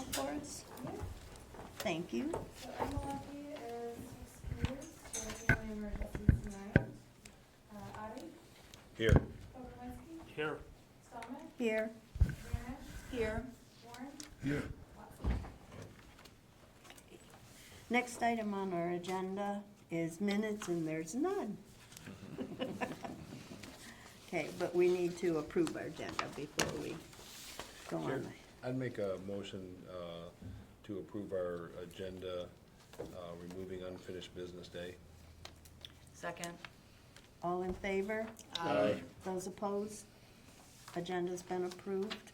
call for us? Yeah. Thank you. So Emma Lucky is excused for the family emergency tonight. Addie, Here. Kowalski, Here. Stallman, Here. Granish, Here. Warren, Here. Watson. Next item on our agenda is minutes, and there's none. Okay, but we need to approve our agenda before we go Sure. on. I'd make a motion to approve our agenda, removing unfinished business day. Second. All in favor? Aye. Those opposed? Agenda's been approved.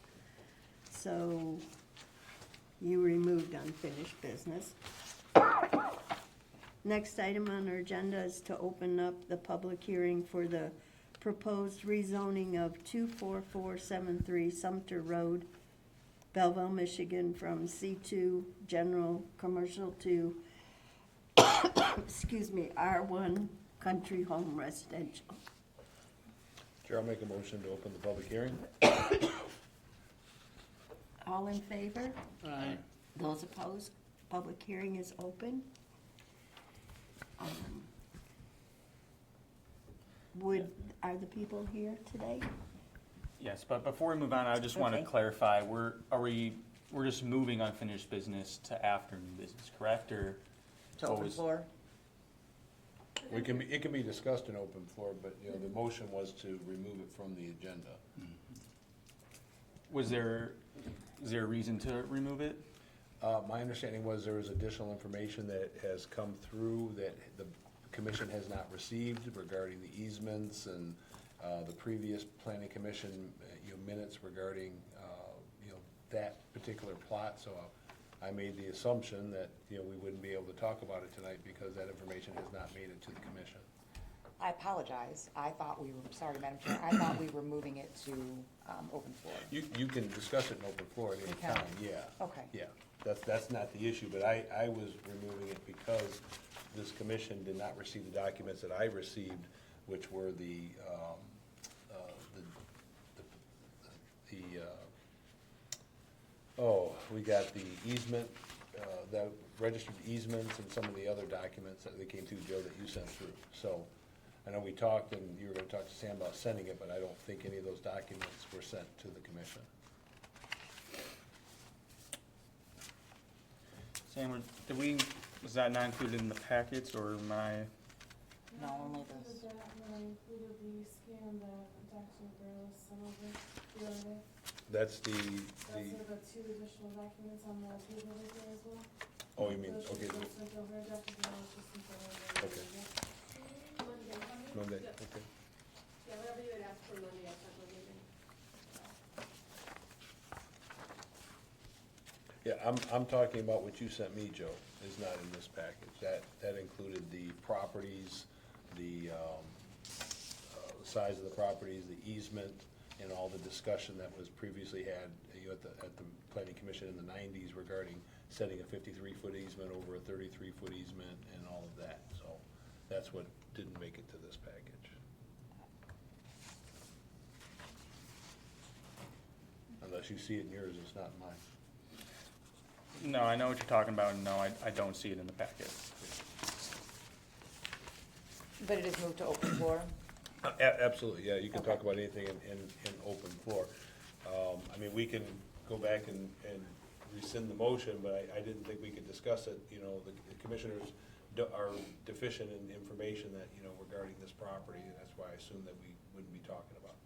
So you removed unfinished business. Next item on our agenda is to open up the public hearing for the proposed rezoning of 24473 Sumpter Road, Belleville, Michigan, from C2 General Commercial to, excuse me, R1 Country Home Residential. Chair, I'll make a motion to open the public hearing. All in favor? Aye. Those opposed? Public hearing is open. Are the people here today? Yes, but before we move on, I just want to Okay. clarify, we're just moving unfinished business to after new business, correct, or? To open always- floor. It can be discussed in open floor, but, you know, the motion was to remove it from the agenda. Is there a reason to remove it? My understanding was there was additional information that has come through that the commission has not received regarding the easements and the previous planning commission, minutes regarding, that particular plot. So I made the assumption that, we wouldn't be able to talk about it tonight because that information has not made it to the commission. I apologize. I thought we were, sorry, Madam Chair, I thought we were moving it to open floor. You can discuss it in open floor at any We can. time, yeah. Okay. Yeah, that's not the issue, but I was removing it because this commission did not receive the documents that I received, which were we got the easement, the registered easements and some of the other documents that they came through, Joe, that you sent through. So, I know we talked, and you were gonna talk to Sam about sending it, but I don't think any of those documents were sent to the commission. Sam, was that not included in the packets, or am I? No, only Included this. that, and then I included the scan that Dr. Burles sent over the other day. That's the, That's sort of the two additional documents on the table right there as well. oh, you mean, Those okay, should be sent over, Dr. Burles just sent them over. Okay. Monday, okay. Yeah, whatever you had asked for Monday, I sent Monday night. Yeah, I'm talking about what you sent me, Joe, is not in this package. That included the properties, the size of the properties, the easement, and all the discussion that was previously had, at the planning commission in the 90s regarding setting a 53-foot easement over a 33-foot easement and all of that. So that's what didn't make it to this package. Unless you see it in yours, it's not in mine. No, I know what you're talking about, and no, I don't see it in the packet. But it is moved to open floor. Absolutely, yeah, you can talk Okay. about anything in open floor. I mean, we can go back and rescind the motion, but I didn't think we could discuss it. The commissioners are deficient in information that, regarding this property, and that's why I assumed that we wouldn't be talking about.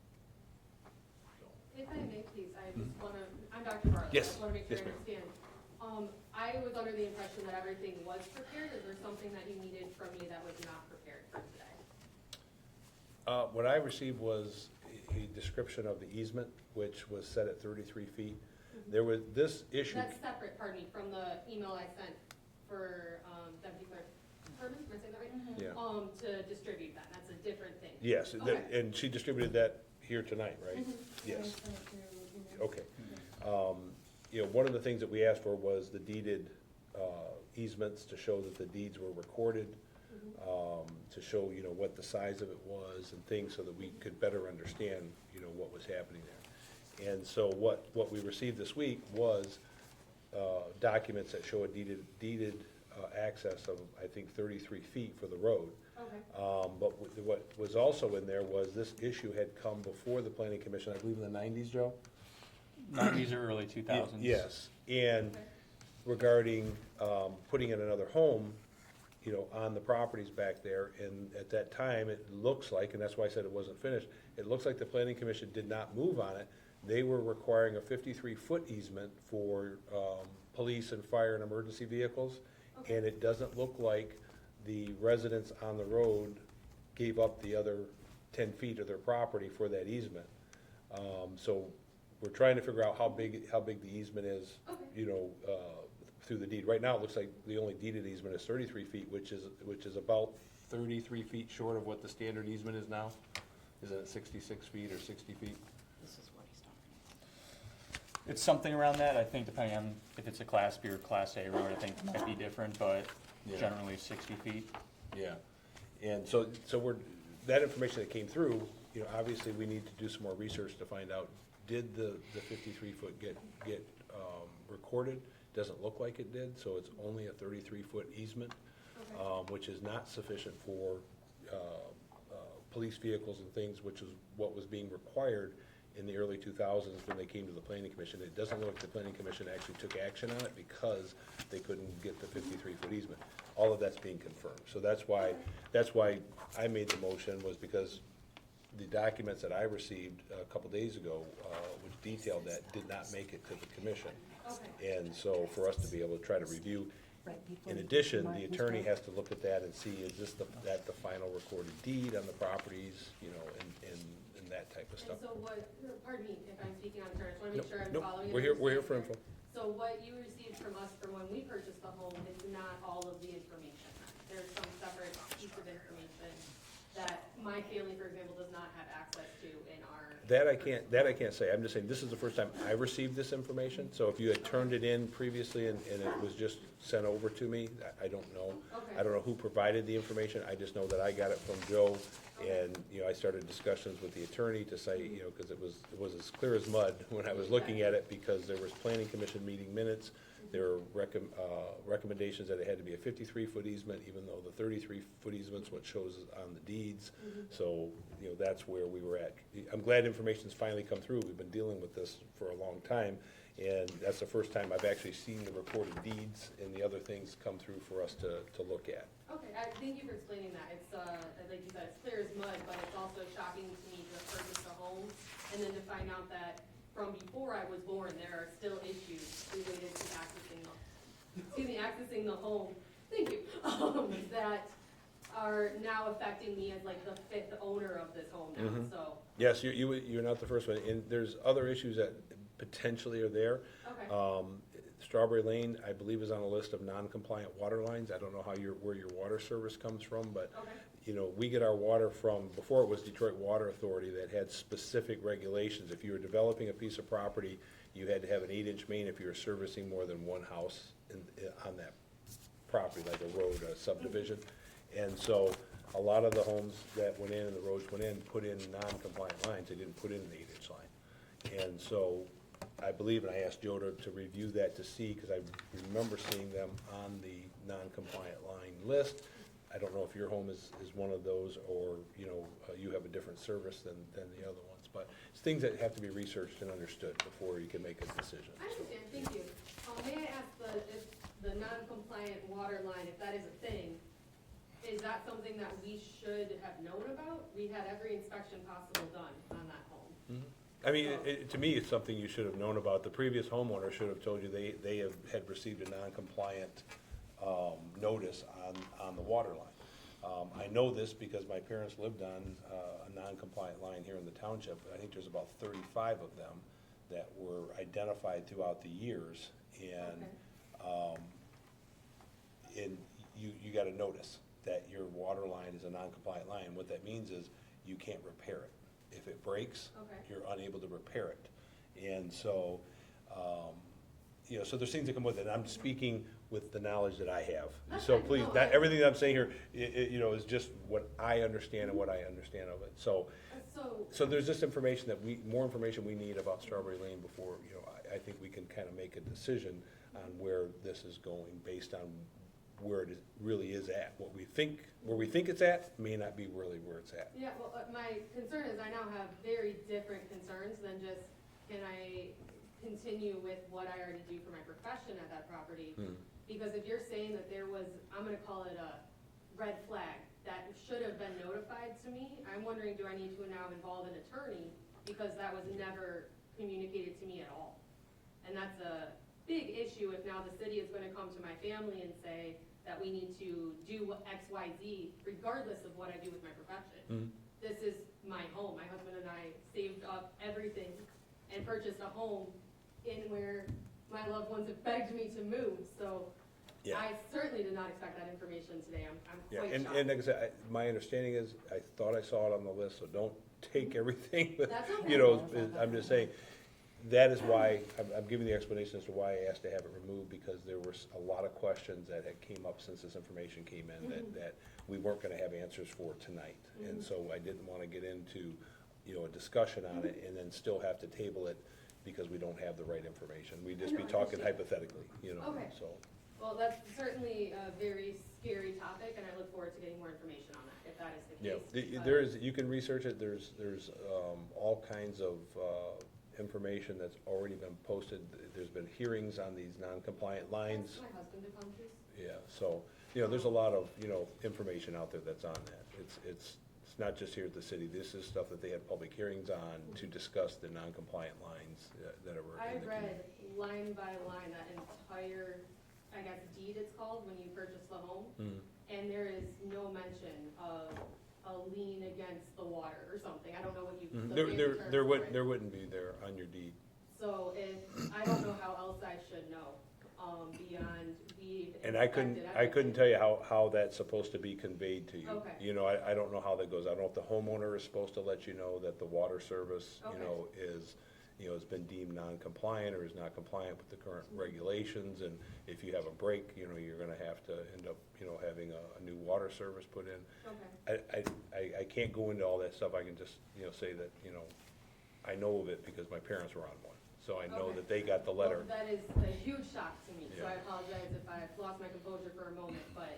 So, If I may, please, I just want to, I'm Dr. Bartlett. Yes. I just want to make sure Yes, I ma'am. understand. I was under the impression that everything was prepared. Is there something that you needed from me that was not prepared for today? what I received was a description of the easement, which was set at 33 feet. There was this issue. That's separate, pardon me, from the email I sent for Deputy Clerk Herman, am I saying that right? Yeah. To distribute that. That's a different thing. Yes, Okay. and she distributed that here tonight, right? Mhm. Yes. I sent it to you. Okay. One of the things that we asked for was the deeded easements to show that the deeds were recorded, to show, what the size of it was and things so that we could better understand, what was happening there. And so what we received this week was documents that show a deeded access of, I think, 33 feet for the road. Okay. But what was also in there was this issue had come before the planning commission, I believe in the 90s, Joe? 90s or early 2000s. Yes, and Okay. regarding putting in another home, you know, on the properties back there, and at that time, it looks like, and that's why I said it wasn't finished, it looks like the planning commission did not move on it. They were requiring a 53-foot easement for police and fire and emergency vehicles, Okay. and it doesn't look like the residents on the road gave up the other 10 feet of their property for that easement. So we're trying to figure out how big the easement is, Okay. you know, through the deed. Right now, it looks like the only deeded easement is 33 feet, which is about 33 feet short of what the standard easement is now. Is it 66 feet or 60 feet? This is what he's talking It's something around that, I think, depending on if it's a Class B or Class A road, I think it might be different, but Yeah. generally 60 feet. Yeah, and so that information that came through, you know, obviously, we need to do some more research to find out, did the 53-foot get recorded? Doesn't look like it did, so it's only a 33-foot easement, Okay. which is not sufficient for police vehicles and things, which is what was being required in the early 2000s when they came to the planning commission. It doesn't look like the planning commission actually took action on it because they couldn't get the 53-foot easement. All of that's being confirmed. So that's why I made the motion, was because the documents that I received a couple days ago, which detailed that, did not make it to the commission. Okay. And so for us to be able to try to review, in addition, the attorney has to look at that and see, is this that the final recorded deed on the properties, you know, and that type of And stuff. so what, pardon me if I'm speaking on turn, I just wanna make sure I'm Nope, following. we're here for info. So what you received from us from when we purchased the home is not all of the information. There's some separate piece of information that my family, for example, does not have access to in our. That I can't say. I'm just saying, this is the first time I received this information. So if you had turned it in previously and it was just sent over to me, I don't know. Okay. I don't know who provided the information. I just know that I got it from Joe. And, you know, I started discussions with the attorney to say, you know, because it was as clear as mud when I was looking at it, because there was planning commission meeting minutes. There were recommendations that it had to be a 53-foot easement, even though the 33-foot easement's what shows on the deeds. So, you know, that's where we were at. I'm glad information's finally come through. We've been dealing with this for a long time, and that's the first time I've actually seen the recorded deeds and the other things come through for us to look at. Okay, thank you for explaining that. It's, like you said, it's clear as mud, but it's also shocking to me to have purchased a home and then to find out that from before I was born, there are still issues related to accessing the home, thank you, that are now affecting me as like the fifth owner of this home now, Mhm. so, Yes, you're not the first one, and there's other issues that potentially are there. okay. Strawberry Lane, I believe, is on a list of non-compliant water lines. I don't know where your water service comes from, but, Okay. you know, we get our water from, before it was Detroit Water Authority that had specific regulations. If you were developing a piece of property, you had to have an 8-inch main if you were servicing more than one house on that property, like a road, a subdivision. And so a lot of the homes that went in and the roads went in, put in non-compliant lines. They didn't put in an 8-inch line. And so I believe, and I asked Joe to review that to see, because I remember seeing them on the non-compliant line list. I don't know if your home is one of those, or, you know, you have a different service than the other ones. But it's things that have to be researched and understood before you can make a decision. I understand, thank you. May I ask if the non-compliant water line, if that is a thing, is that something that we should have known about? We had every inspection possible done on that home. I mean, to me, it's something you should have known about. The previous homeowner should have told you they had received a non-compliant notice on the water line. I know this because my parents lived on a non-compliant line here in the township. I think there's about 35 of them that were identified throughout the years, and you got a notice that your water line is a non-compliant line. What that means is you can't repair it. If it breaks, Okay. you're unable to repair it. And so, you know, so there's things that come with it. I'm speaking with the knowledge that I have. So please, not everything that I'm saying here, you know, is just what I understand and what I understand of it. So, So there's just information that more information we need about Strawberry Lane before, I think we can kind of make a decision on where this is going based on where it really is at. Where we think it's at may not be really where it's at. Yeah, well, my concern is I now have very different concerns than just, can I continue with what I already do for my profession at that property? Because if you're saying that there was, I'm gonna call it a red flag, that should have been notified to me, I'm wondering, do I need to now involve an attorney? Because that was never communicated to me at all. And that's a big issue if now the city is gonna come to my family and say that we need to do X, Y, Z, regardless of what I do with my profession. This is my home. My husband and I saved up everything and purchased a home in where my loved ones have begged me to move, so Yeah. I certainly did not expect that information today. I'm Yeah, quite and shocked. like I said, my understanding is, I thought I saw it on the list, so don't take everything, but, That's okay. I'm just saying, that is why, I'm giving the explanation as to why I asked to have it removed, because there was a lot of questions that had came up since this information came in, that we weren't gonna have answers for tonight. And so I didn't wanna get into, a discussion on it, and then still have to table it, because we don't have the right information. We'd just be I talking appreciate it. hypothetically, Okay. so. Well, that's certainly a very scary topic, and I look forward to getting more information on that, if that is the Yeah, case. But- there is, you can research it, there's all kinds of information that's already been posted. There's been hearings on these non-compliant lines. Ask my husband to come, please. Yeah, so, there's a lot of, information out there that's on that. It's not just here at the city, this is stuff that they had public hearings on to discuss the non-compliant lines that are I in the community. read line by line that entire, I guess, deed it's called, when you purchase the home, and there is no mention of a lien against the water or something. I don't know what you, the fancy term There for it. wouldn't be there on your deed. So I don't know how else I should know, beyond we And I couldn't everything. tell you how that's supposed to be conveyed to you. Okay. I don't know how that goes. I don't know if the homeowner is supposed to let you know that the water service, Okay. has been deemed non-compliant or is not compliant with the current regulations, and if you have a break, you're gonna have to end up, having a new water service put in. Okay. I can't go into all that stuff. I can just, say that, I know of it because my parents were on one. So I know Okay. that they got the letter. Well, that is a huge shock to me, so Yeah. I apologize if I lost my composure for a moment, but.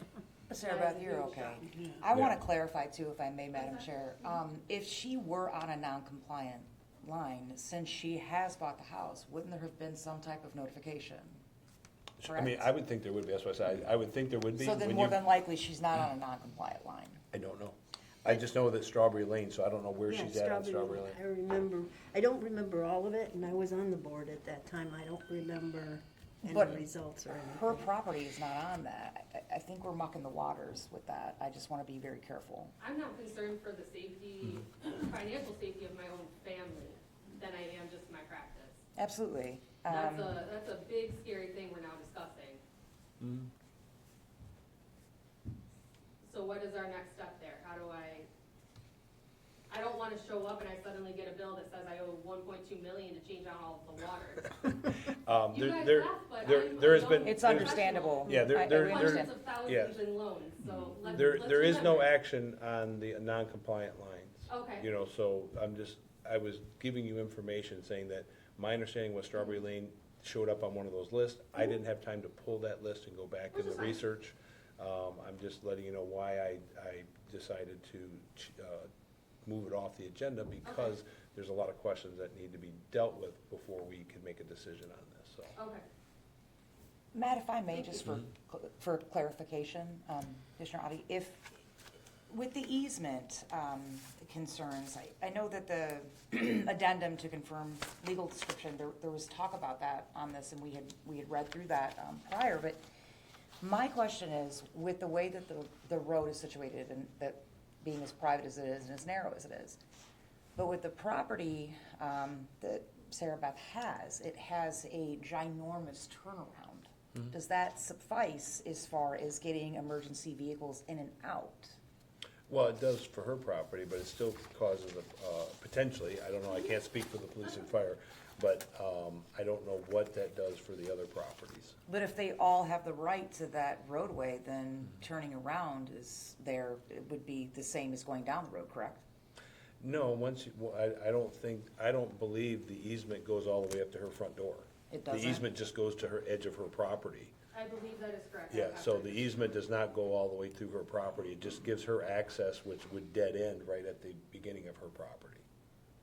Sarah that is Beth, a you're huge okay. shock. I want Yeah. to clarify too, if I may, Madam Okay. Chair. If she were on a non-compliant line, since she has bought the house, wouldn't there have been some type of notification? I mean, Correct. I would think there would be, that's why I said, I would think there would be. So then when more you- than likely, she's not on a non-compliant line. I don't know. I just know that Strawberry Lane, so I don't know where Yeah, she's at on Strawberry Lane. I don't remember all of it, and I was on the board at that time. I don't remember any But results or Her anything. property is not on that. I think we're mucking the waters with that. I just want to be very careful. I'm not concerned for the safety, financial safety of my own family than I am just my practice. Absolutely. That's a big scary thing we're now discussing. So what is our next step there? How do I don't wanna show up and I suddenly get a bill that says I owe 1.2 million to change out all of the water. You guys laugh, but there has been. It's there's- understandable. Yeah, there- I there- understand. Hundreds of thousands yes. in loans, so let's. There is no remember. action on the non-compliant lines. Okay. So I was giving you information saying that my understanding was Strawberry Lane showed up on one of those lists. I didn't have time to pull that list and go back Which in is the fine. research. I'm just letting you know why I decided to move it off the agenda, because there's a lot of questions that need to be dealt with before we can make a decision on this, so. Okay. Matt, if I may, just for clarification, Commissioner Audi, if, with the easement concerns, I know that the addendum to confirm legal description, there was talk about that on this, and we had read through that prior, but my question is, with the way that the road is situated, and that being as private as it is and as narrow as it is, but with the property that Sarah Beth has, it has a ginormous turnaround. Does that suffice as far as getting emergency vehicles in and out? Well, it does for her property, but it still causes potentially, I don't know, I can't speak for the police and fire, but I don't know what that does for the other properties. But if they all have the right to that roadway, then turning around it would be the same as going down the road, correct? No, once, I don't believe the easement goes all the way up to her front door. It The doesn't? easement just goes to her edge of her property. I believe that is correct. Yeah, so the easement does not go all the way through her property. It just gives her access, which would dead end right at the beginning of her property.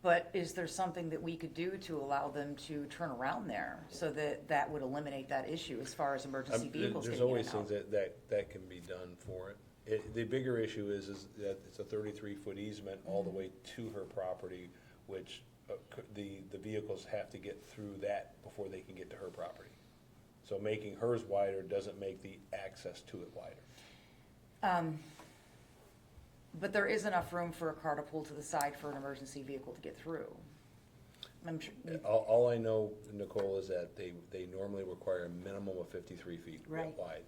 But is there something that we could do to allow them to turn around there, so that that would eliminate that issue as far as emergency vehicles There's getting in always and out? things that can be done for it. The bigger issue is that it's a 33-foot easement all the way to her property, which the vehicles have to get through that before they can get to her property. So making hers wider doesn't make the access to it wider. But there is enough room for a car to pull to the side for an emergency vehicle to get through. I'm sure, All I know, Nicole, is that they normally require a minimum of 53 feet Right. wide.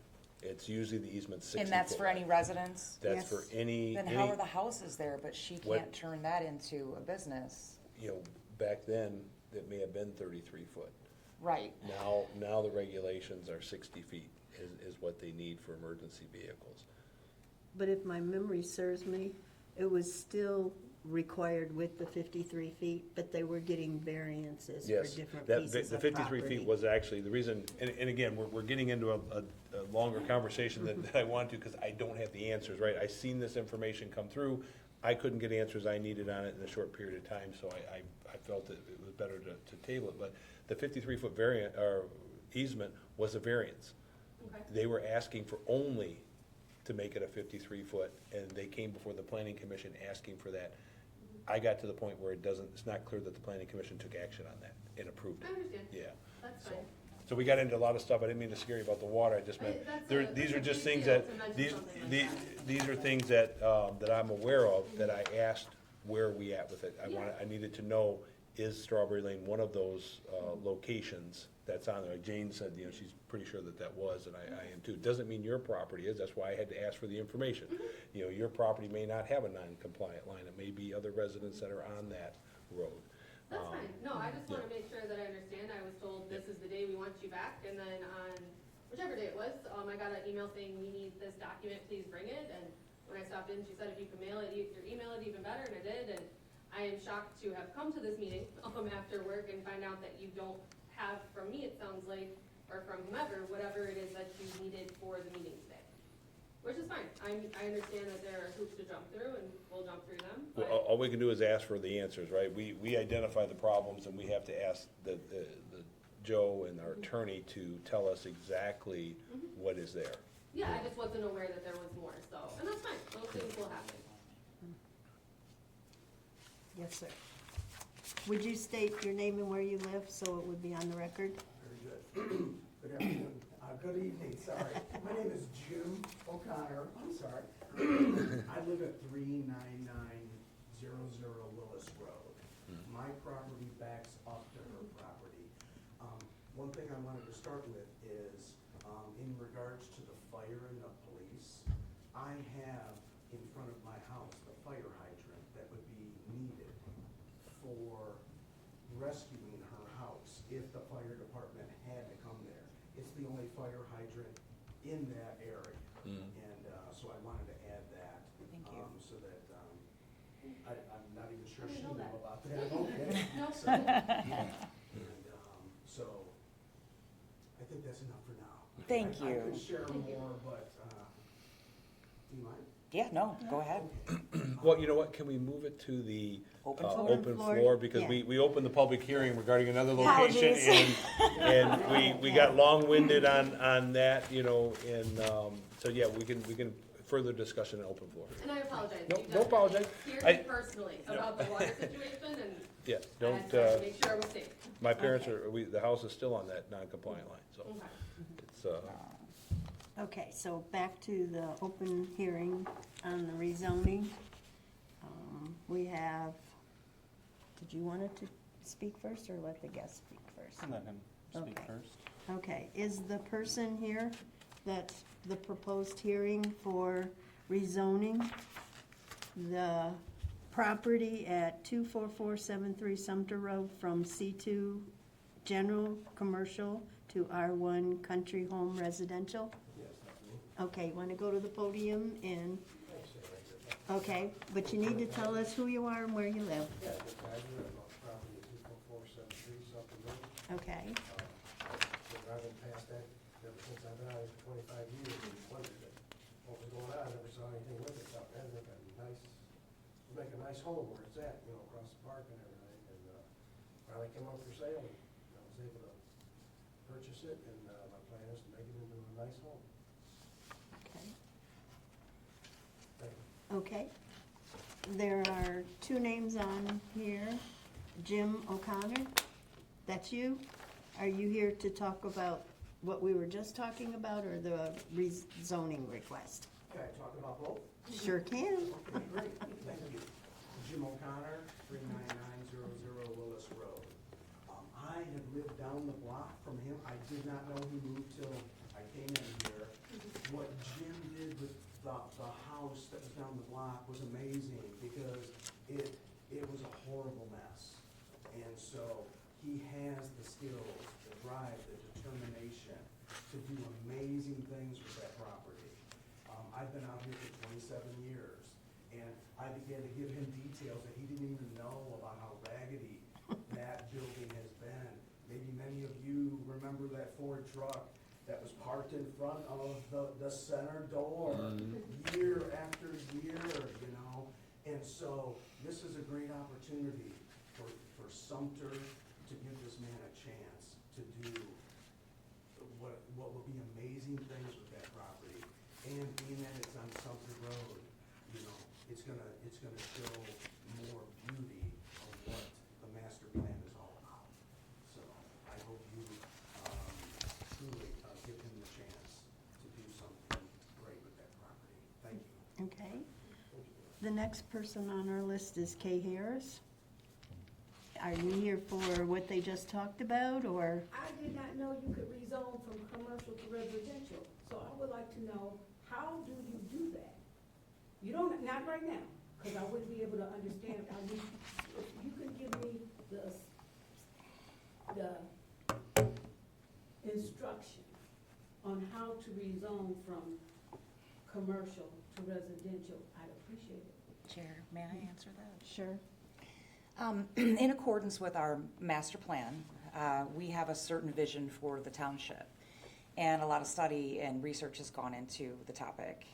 It's usually the easement's 60 foot and that's for any wide. residents? That's for Yes. any. Then how are the houses there, but she What- can't turn that into a business? You know, back then, it may have been 33 foot. Right. Now the regulations are 60 feet is what they need for emergency vehicles. But if my memory serves me, it was still required with the 53 feet, but they were getting variances for Yes, different that, pieces the of 53 property. feet was actually the reason, and again, we're getting into a longer conversation that I want to, because I don't have the answers, right? I seen this information come through, I couldn't get answers I needed on it in a short period of time, so I felt that it was better to table it, but the 53-foot variant, or easement was a variance. Okay. They were asking for only to make it a 53-foot, and they came before the planning commission asking for that. I got to the point where it's not clear that the planning commission took action on that and approved I it. understand. Yeah. That's So, fine. so we got into a lot of stuff. I didn't mean to scare you about the water. I just meant, these are just things that, these are things that, that I'm aware of, that I asked where are we at with it. I needed to know, is Strawberry Lane one of those, locations that's on there? Like Jane said, you know, she's pretty sure that that was, and I am too. Doesn't mean your property is, that's why I had to ask for the information. You know, your property may not have a non-compliant line. It may be other residents that are on that road. That's fine. No, I just wanna make sure that I understand. I was told this is the day we want you back, and then on whichever day it was, I got an email saying, we need this document, please bring it, and when I stopped in, she said if you could mail it, or email it, even better, and I did, and I am shocked to have come to this meeting, after work and find out that you don't have, from me, it sounds like, or from whomever, whatever it is that you needed for the meeting today. Which is fine. I understand that there are hoops to jump through, and we'll jump through them, Well, but. all we can do is ask for the answers, right? We identify the problems, and we have to ask the Joe and our attorney to tell us exactly what is there. Yeah, I just wasn't aware that there was more, so, and that's fine, those things will happen. Yes, sir. Would you state your name and where you live, so it would be on the record? Very good. Good afternoon. Good evening, sorry. My name is Jim O'Connor. I'm sorry. I live at 39900 Willis Road. My property backs up to her property. One thing I wanted to start with is, in regards to the fire and the police, I have in front of my house the fire hydrant that would be needed for rescuing her house if the fire department had to come there. It's the only fire hydrant in that area. And so I wanted to add that. Thank you. So that, I'm not even sure I she didn't knew know that. about that. Okay. Nope. So, and so I think that's enough for now. Thank I you. could share more, but, do you mind? Yeah, no, go ahead. Well, you know what, can we move it to the Open floor? open Floor? floor? Because Yeah. we opened the public hearing regarding another location, Apologies. and we got long-winded on that, you know, and, so yeah, we can further discussion in open floor. And I apologize. No, You don't apologize. definitely scared I- me personally about the water situation, and Yeah, I don't, had to make sure I was safe. my parents are, the house is still on that non-compliant line, so Okay. it's, Okay, so back to the open hearing on the rezoning. We have, did you want it to speak first, or let the guest speak first? Let him speak Okay. first. Okay, is the person here that's the proposed hearing for rezoning the property at 24473 Sumpter Road from C2 General Commercial to R1 Country Home Residential? Yes, that's me. Okay, want to go to the podium and Okay, but you need to tell us who you are and where you live. Yeah, the Geiger on property 24473 Sumpter Road. Okay, Been driving past that ever since I've been out here for 25 years and wondered what was going on. Never saw anything with it. Thought, man, look, make a nice home where it's at, you know, across the park and everything. And finally came up for sale and I was able to purchase it. And my plan is to make it into a nice home. okay. Thank you. Okay. There are two names on here. Jim O'Connor, that's you? Are you here to talk about what we were just talking about or the rezoning request? Can I talk about both? Sure can. Okay, great, thank you. Jim O'Connor, 39900 Willis Road. I have lived down the block from him. I did not know he moved till I came in here. What Jim did with the house that was down the block was amazing because it was a horrible mess. And so he has the skills, the drive, the determination to do amazing things with that property. I've been out here for 27 years, and I began to give him details that he didn't even know about how raggedy that building has been. Maybe many of you remember that Ford truck that was parked in front of the center door year after year, you know? And so this is a great opportunity for Sumpter to give this man a chance to do what will be amazing things with that property. And being that it's on Sumpter Road, you know, it's gonna show more beauty of what the master plan is all about. So I hope you truly give him the chance to do something great with that property. Thank you. Okay. The next person on our list is Kay Harris. Are you here for what they just talked about, or? I did not know you could rezone from commercial to residential, so I would like to know, how do you do that? You don't, not right now, because I wouldn't be able to understand. If you could give me the instruction on how to rezone from commercial to residential, I'd appreciate it. Chair, may I answer that? Sure. In accordance with our master plan, we have a certain vision for the township. And a lot of study and research has gone into the topic.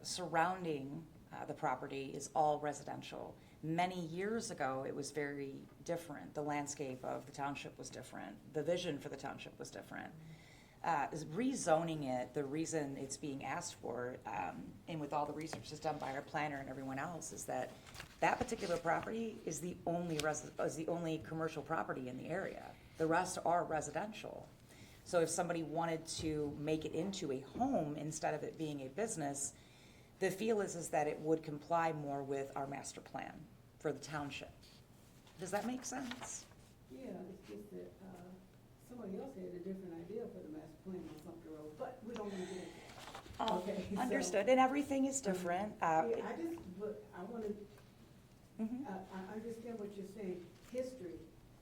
Surrounding the property is all residential. Many years ago, it was very different. The landscape of the township was different. The vision for the township was different. Rezoning it, the reason it's being asked for, and with all the research that's done by our planner and everyone else, is that that particular property is the only commercial property in the area. The rest are residential. So if somebody wanted to make it into a home instead of it being a business, the feel is that it would comply more with our master plan for the township. Does that make sense? Yeah, it's just that, somebody else had a different idea for the master plan on Sumpter Road, but we don't want to get into that. Okay, so- Understood, and everything is different. Yeah, I wanted, Mhm. I understand what you're saying, history,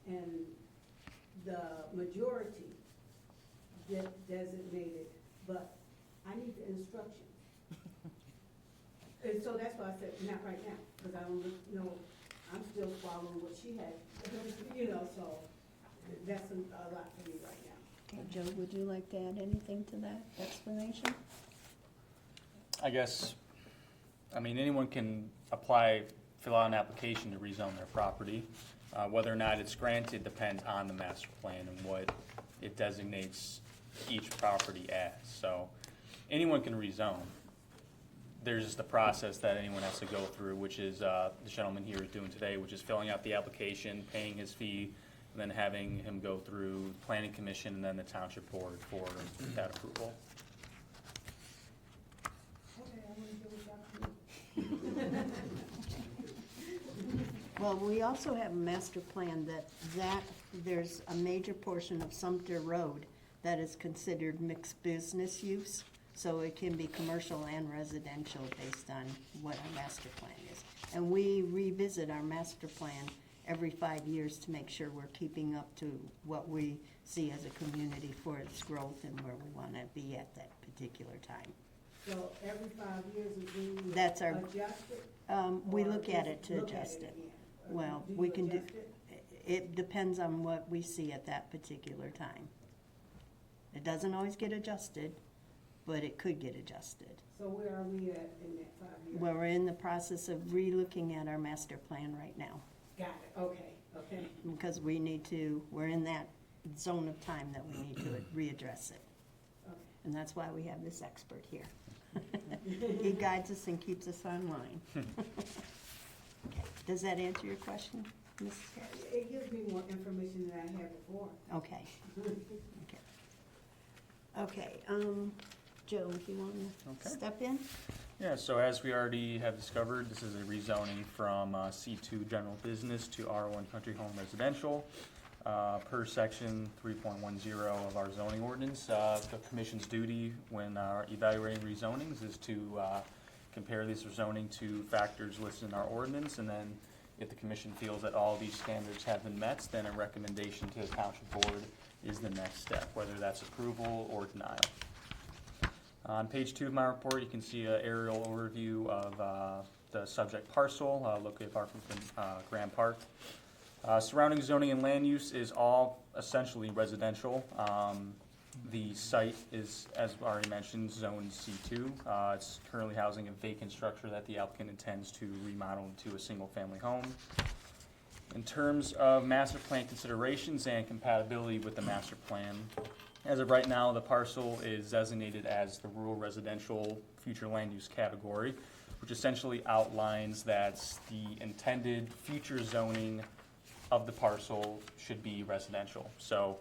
and the majority designated, but I need the instructions. And so that's why I said, not right now, because I don't know, I'm still following what she had, you know, so that's a lot for me right now. Okay, Joe, would you like to add anything to that explanation? I guess, I mean, anyone can apply, fill out an application to rezone their property. Whether or not it's granted depends on the master plan and what it designates each property as. So anyone can rezone. There's just a process that anyone has to go through, which is the gentleman here is doing today, which is filling out the application, paying his fee, and then having him go through planning commission and then the township board for that approval. Okay, I want to hear what y'all think. Well, we also have a master plan that there's a major portion of Sumpter Road that is considered mixed business use. So it can be commercial and residential based on what our master plan is. And we revisit our master plan every 5 years to make sure we're keeping up to what we see as a community for its growth and where we want to be at that particular time. So every 5 years is when you That's our- adjust it? We or look at just it to look at adjust it. again? Well, Do we you can do, adjust it? it depends on what we see at that particular time. It doesn't always get adjusted, but it could get adjusted. So where are we at in that 5 years? Well, we're in the process of re-looking at our master plan right now, Got it, okay, okay. because we're in that zone of time that we need to readdress it. Okay. And that's why we have this expert here. He guides us and keeps us online. Okay. Does that answer your question, Mrs. Harris? It gives me more information than I had before. Okay. Okay. Okay, Joe, if you want to Okay. step in? Yeah, so as we already have discovered, this is a rezoning from C2 General Business to R1 Country Home Residential. Per section 3.10 of our zoning ordinance, the commission's duty when evaluating rezonings is to compare this rezoning to factors listed in our ordinance, and then if the commission feels that all these standards have been met, then a recommendation to the township board is the next step, whether that's approval or denial. On page 2 of my report, you can see an aerial overview of the subject parcel located apart from Grand Park. Surrounding zoning and land use is all essentially residential. The site is, as already mentioned, zone C2. It's currently housing a vacant structure that the applicant intends to remodel into a single-family home. In terms of master plan considerations and compatibility with the master plan, as of right now, the parcel is designated as the rural residential future land use category, which essentially outlines that the intended future zoning of the parcel should be residential. So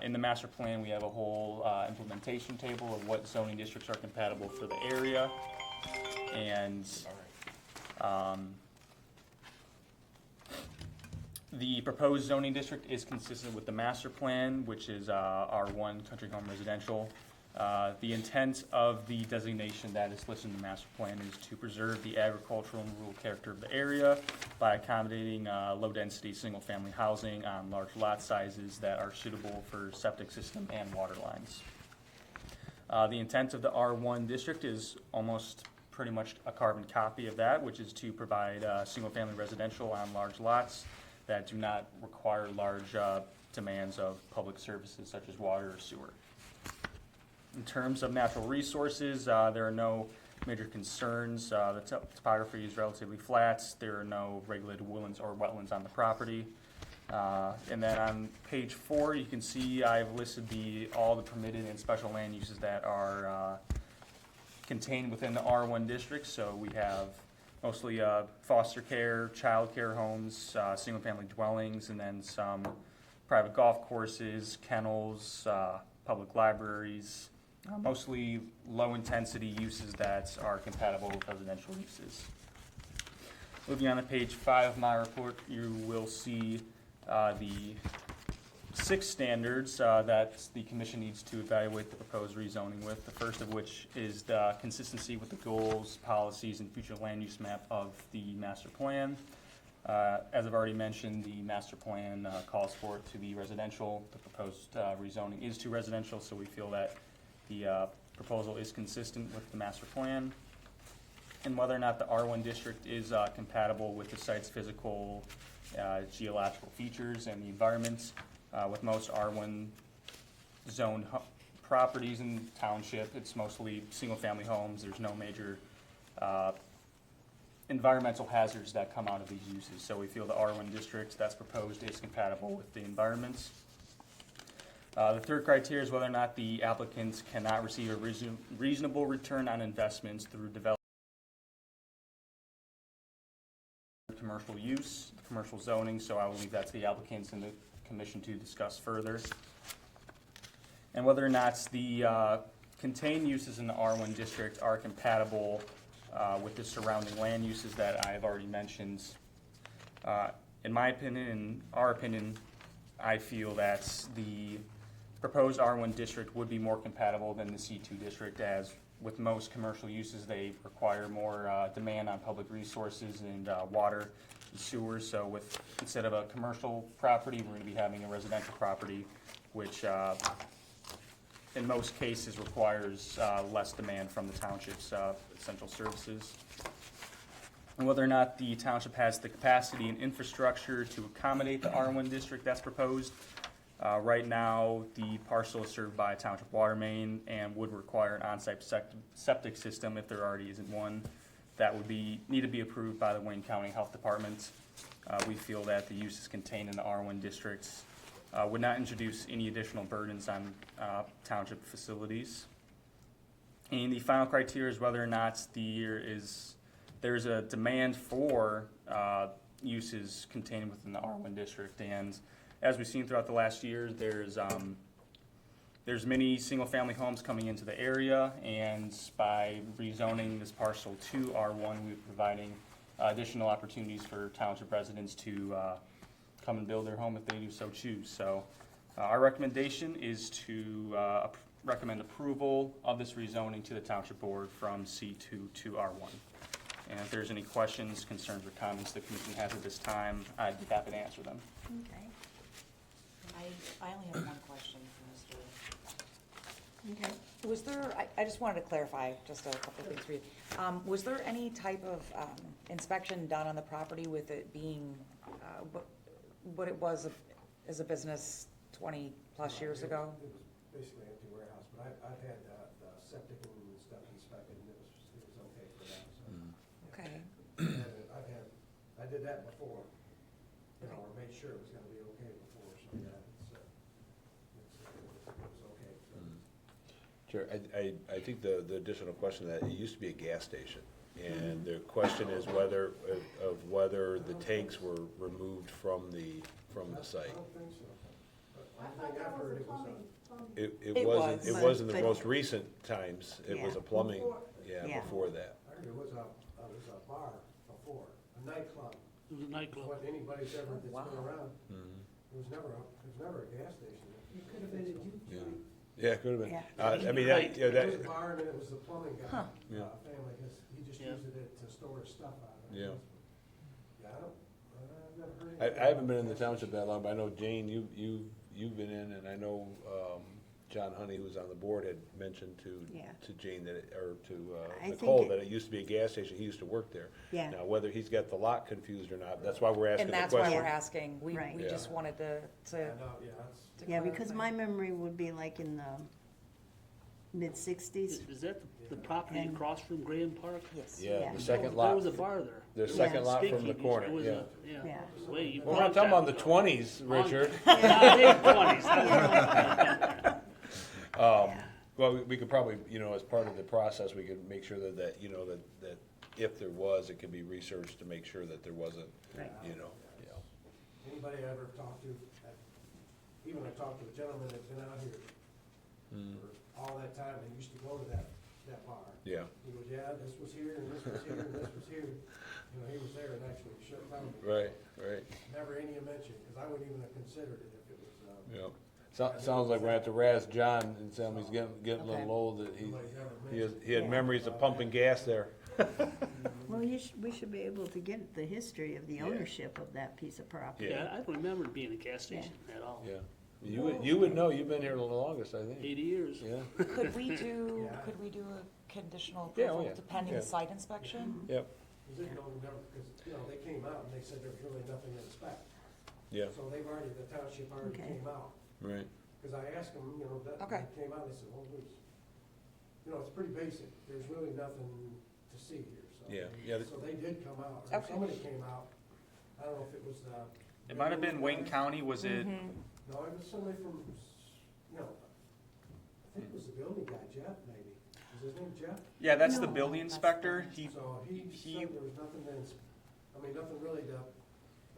in the master plan, we have a whole implementation table of what zoning districts are compatible for the area. And the proposed zoning district is consistent with the master plan, which is R1 Country Home Residential. The intent of the designation that is listed in the master plan is to preserve the agricultural and rural character of the area by accommodating low-density single-family housing on large lot sizes that are suitable for septic system and water lines. The intent of the R1 district is almost pretty much a carbon copy of that, which is to provide single-family residential on large lots that do not require large demands of public services such as water or sewer. In terms of natural resources, there are no major concerns. The topography is relatively flat. There are no regulated woodlands or wetlands on the property. And then on page 4, you can see I've listed all the permitted and special land uses that are contained within the R1 district. So we have mostly foster care, child care homes, single-family dwellings, and then some private golf courses, kennels, public libraries, mostly low-intensity uses that are compatible with residential uses. Moving on to page 5 of my report, you will see the 6 standards that the commission needs to evaluate the proposed rezoning with, the first of which is the consistency with the goals, policies, and future land use map of the master plan. As I've already mentioned, the master plan calls for it to be residential. The proposed rezoning is to residential, so we feel that the proposal is consistent with the master plan. And whether or not the R1 district is compatible with the site's physical, geological features and the environment. With most R1 zoned properties in the township, it's mostly single-family homes. There's no major environmental hazards that come out of these uses. So we feel the R1 district that's proposed is compatible with the environments. The third criteria is whether or not the applicants cannot receive a reasonable return on investments through development, commercial use, commercial zoning, so I will leave that to the applicants and the commission to discuss further. And whether or not the contained uses in the R1 district are compatible with the surrounding land uses that I've already mentioned. In my opinion, in our opinion, I feel that the proposed R1 district would be more compatible than the C2 district, as with most commercial uses, they require more demand on public resources and water and sewer. So instead of a commercial property, we're going to be having a residential property, which in most cases requires less demand from the township's essential services. And whether or not the township has the capacity and infrastructure to accommodate the R1 district that's proposed. Right now, the parcel is served by a township water main and would require an on-site septic system if there already isn't one. That would need to be approved by the Wayne County Health Department. We feel that the uses contained in the R1 districts would not introduce any additional burdens on township facilities. And the final criteria is whether or not there's a demand for uses contained within the R1 district. And as we've seen throughout the last year, there's many single-family homes coming into the area, and by rezoning this parcel to R1, we're providing additional opportunities for township residents to come and build their home if they do so choose. So our recommendation is to recommend approval of this rezoning to the township board from C2 to R1. And if there's any questions, concerns, or comments the commission has at this time, I'd be happy to answer them. Okay. I only have one question for Mr. Okay. Was there, I just wanted to clarify just a couple of things for you. Was there any type of inspection done on the property with it being what it was as a business 20-plus years ago? It was basically an empty warehouse, but I've had the septic and stuff inspected, and it was okay for that, so. Okay. I did that before, or made sure it was gonna be okay before, so yeah, it was okay, so. Sure, I think the additional question that it used to be a gas station, and the question is whether the tanks were removed from the site. I don't think so. But I one thought thing that I've was heard, a it was plumbing. It wasn't, it But- was in the but- most recent times, it was a Yeah. plumbing, Before. Yeah. before that. I heard it was a bar before, a nightclub. It was a nightclub. What anybody's ever, that's Wow. been around, Mhm. it was never a gas station. It could have been a juke Yeah. joint. Yeah, it could have been. Yeah. I mean, Right. yeah, It was a that, bar, and then it was the plumbing guy, Huh. Yeah. family, because he just Yeah. used it to store his stuff out of. Yeah. Yeah, I've never heard I anything haven't been in about the gas township that long, but I know Jane, you've been in, and I know, John Honey, who's on the board, had mentioned Yeah. to Jane that, or to I think Nicole, it- that it used to be a gas station, he used to work there. Yeah. Now, whether he's got the lot confused or not, that's why we're asking And the that's why question. we're asking. We Right. we Yeah. just wanted to I know, yeah, it's. to Yeah, because clarify. my memory would be like in the mid-60s. Is that the property And- across from Graham Park? Yes. Yeah, Yeah. the second There lot, was a bar there. the There second was lot from the Stinky. corner, There was yeah. Yeah. Way We're not talking about the long time ago. 20s, Richard. Yeah, late 20s. Yeah. Well, we could probably, as part of the process, we could make sure that if there was, it could be researched to make sure that there wasn't, Right. Anybody I ever talked to, even I talked to a gentleman that's been out here Mm. for all that time, they used to go to that bar. Yeah, He goes, yeah, this was here, and this was here, and this was here. He was there and actually shut down. right. Never any mention, because I wouldn't even have considered it if it was, Yeah. Sounds like we're gonna have to razz John and tell him he's getting a Okay. little old, that nobody's ever he mentioned. had memories of pumping gas there. Well, we should be able to get the history of the Yeah. ownership of that piece of property. Yeah. Yeah, I don't remember it being a gas station at all. Yeah. You would know, you've been here the longest, I think. 80 years. Yeah, Could we do a conditional approval yeah, depending yeah. the site inspection? yep, Because they came out and they said there was really nothing to inspect. yeah, So they've already, the township already Okay. came out. right. Because I asked them, that, Okay. they came out, they said, well, it's pretty basic, there's really nothing to see here, so. Yeah. So they did come out, or Okay. somebody came out, I don't know if it was the. It might have been Wayne County, was it? No, it was somebody from, I think it was the building guy, Jeff, maybe, is his name Jeff? Yeah, that's the No, building that's inspector. the- So he he- said there was nothing nothing really to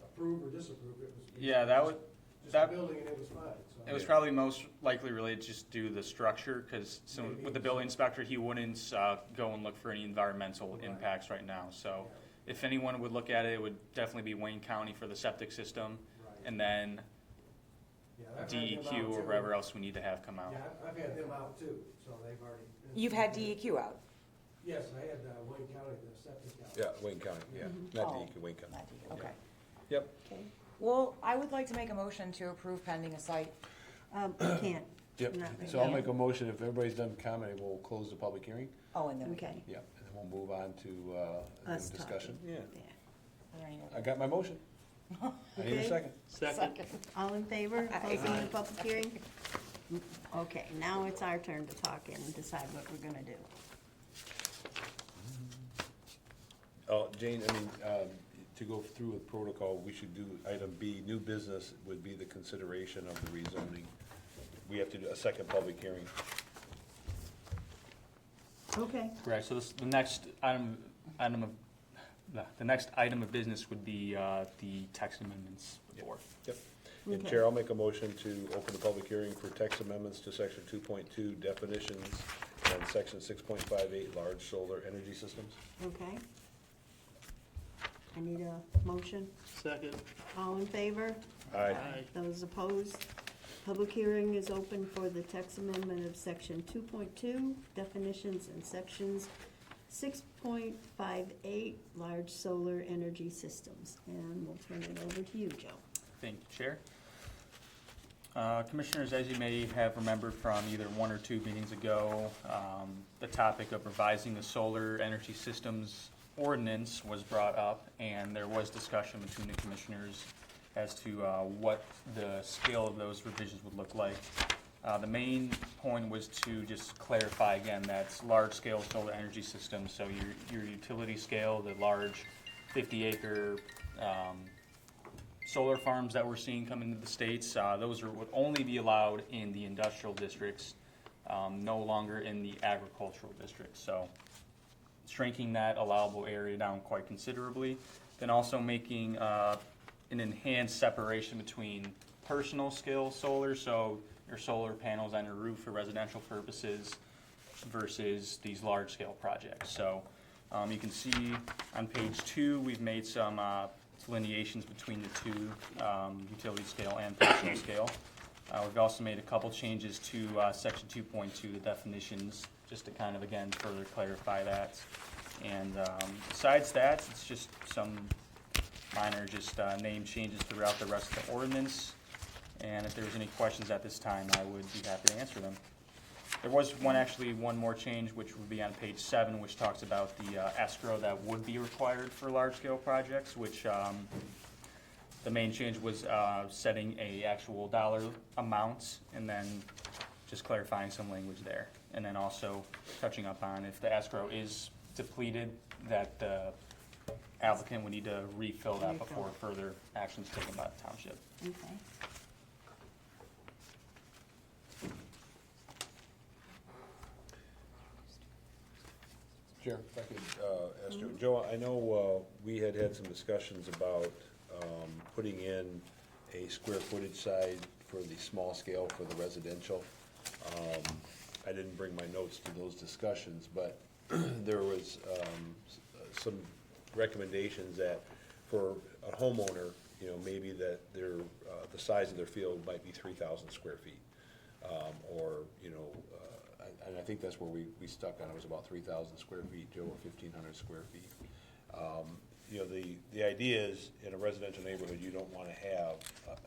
approve or disapprove, it was. Yeah, that would, Just that- a building and it was fine, so. it was probably most likely related just due to the structure, because with the building inspector, he wouldn't go and look for any environmental Right. impacts right now. So Yeah, if anyone would look at it, it would definitely be Wayne County for the septic system, right. and then Yeah, I've had them DEQ out, or too. wherever else we need to have come out. Yeah, I've had them out too, so they've already. You've had DEQ out? Yes, I had Wayne County, the septic out. Yeah, Wayne County, yeah, Mhm. not Oh. DEQ, Wayne County. Not DEQ, okay. Yep, Okay. Well, I would like to make a motion to approve pending a site. We can't, Yep, Not so I'll really. make a motion, if everybody's done commenting, we'll close the public hearing. Oh, and then we Okay. can, Yep, and then we'll move on to Us discussion. talking. Yeah, are there any I other? got my motion. I need a Okay. second. Second. All in favor, Aye. closing the public hearing? Okay, now it's our turn to talk and decide what we're gonna do. Oh, Jane, I mean, to go through with protocol, we should do item B, new business would be the consideration of the rezoning. We have to do a second public hearing. Okay. Correct, so the next the next item of business would be the text amendments before. Yep. And Okay. Chair, I'll make a motion to open the public hearing for text amendments to section 2.2 definitions and section 6.58 large solar energy systems. Okay. I need a motion. Second. All in favor? Aye. Aye. Those opposed? Public hearing is open for the text amendment of section 2.2 definitions and sections 6.58 large solar energy systems. And we'll turn it over to you, Joe. Thank you, Chair. Commissioners, as you may have remembered from either one or two meetings ago, the topic of revising the solar energy systems ordinance was brought up, and there was discussion between the commissioners as to what the scale of those revisions would look like. The main point was to just clarify again, that's large-scale solar energy systems, so your utility scale, the large 50-acre solar farms that we're seeing come into the states, those would only be allowed in the industrial districts, no longer in the agricultural districts. So shrinking that allowable area down quite considerably, then also making an enhanced separation between personal scale solar, so your solar panels on your roof for residential purposes, versus these large scale projects. So you can see on page 2, we've made some delineations between the two, utility scale and personal scale. We've also made a couple changes to section 2.2, the definitions, just to kind of, again, further clarify that. And besides that, it's just some minor name changes throughout the rest of the ordinance. And if there's any questions at this time, I would be happy to answer them. There was one more change, which would be on page 7, which talks about the escrow that would be required for large-scale projects, which the main change was setting a actual dollar amount, and then just clarifying some language there. And then also touching up on if the escrow is depleted, that the applicant would need to refill that before further actions taken by the township. Okay. Chair, if I could ask Joe. Joe, I know we had some discussions about putting in a square footage side for the small scale for the residential. I didn't bring my notes to those discussions, but there was some recommendations that for a homeowner, maybe that the size of their field might be 3,000 square feet. And I think that's where we stuck on, it was about 3,000 square feet, Joe, or 1,500 square feet. The idea is, in a residential neighborhood, you don't want to have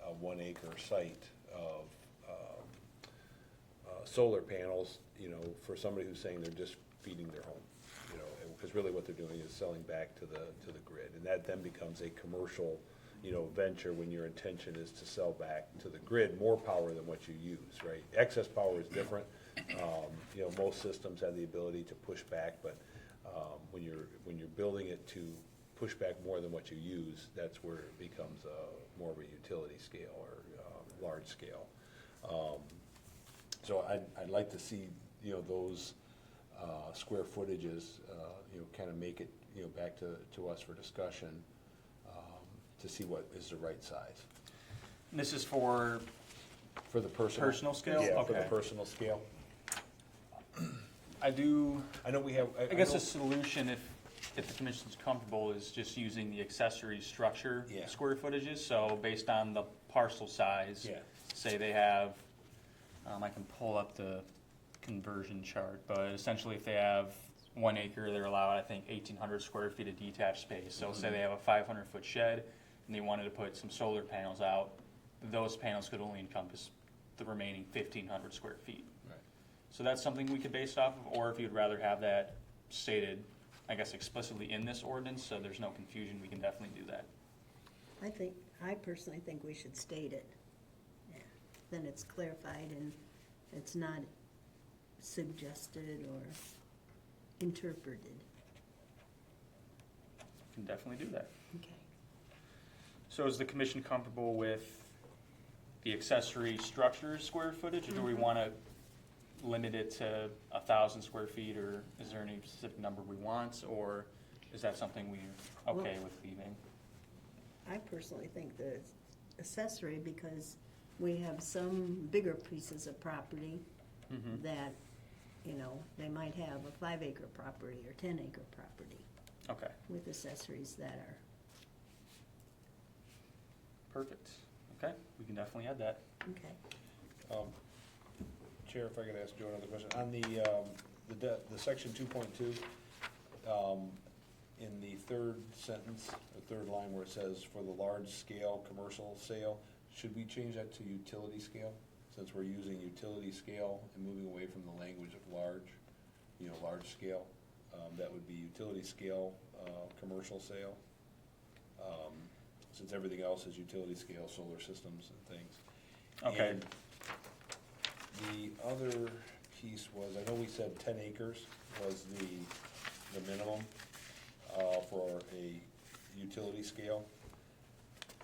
a 1 acre site of solar panels, for somebody who's saying they're just feeding their home, because really what they're doing is selling back to the grid. And that then becomes a commercial, venture when your intention is to sell back to the grid more power than what you use, right? Excess power is different. Most systems have the ability to push back, but when you're building it to push back more than what you use, that's where it becomes more of a utility scale or large scale. So I'd like to see those square footages kind of make it back to us for discussion to see what is the right size And this is for for the personal. personal scale? Yeah, for the Okay. personal scale. I I know we have. I guess know- a solution, if the commission's comfortable, is just using the accessory structure Yeah. square footages. So based on the parcel size, Yeah. say they have, I can pull up the conversion chart, but essentially if they have 1 acre, they're allowed, I think, 1,800 square feet of detached space. So say they have a 500-foot shed and they wanted to put some solar panels out, those panels could only encompass the remaining 1,500 square feet. Right. So that's something we could base it off of, or if you'd rather have that stated, I guess, explicitly in this ordinance, so there's no confusion, we can definitely do that. I personally think we should state it. Yeah. Then it's clarified and it's not suggested or interpreted. Can definitely do that. Okay. So is the commission comfortable with the accessory structure square footage, or do we want to limit it to 1,000 square feet, or is there any specific number we want, or is that something we're okay with leaving? I personally think the accessory, because we have some bigger pieces of property Mhm. that, you know, they might have a 5-acre property or 10-acre property Okay, with accessories that are, perfect. Okay, we can definitely add that. okay. Chair, if I could ask Joe another question. On the section 2.2, in the third sentence, the third line where it says for the large-scale commercial sale, should we change that to utility scale? Since we're using utility scale and moving away from the language of large, large scale, that would be utility scale, commercial sale. Since everything else is utility scale, solar systems and things. Okay. And the other piece was, I know we said 10 acres was the minimum for a utility scale.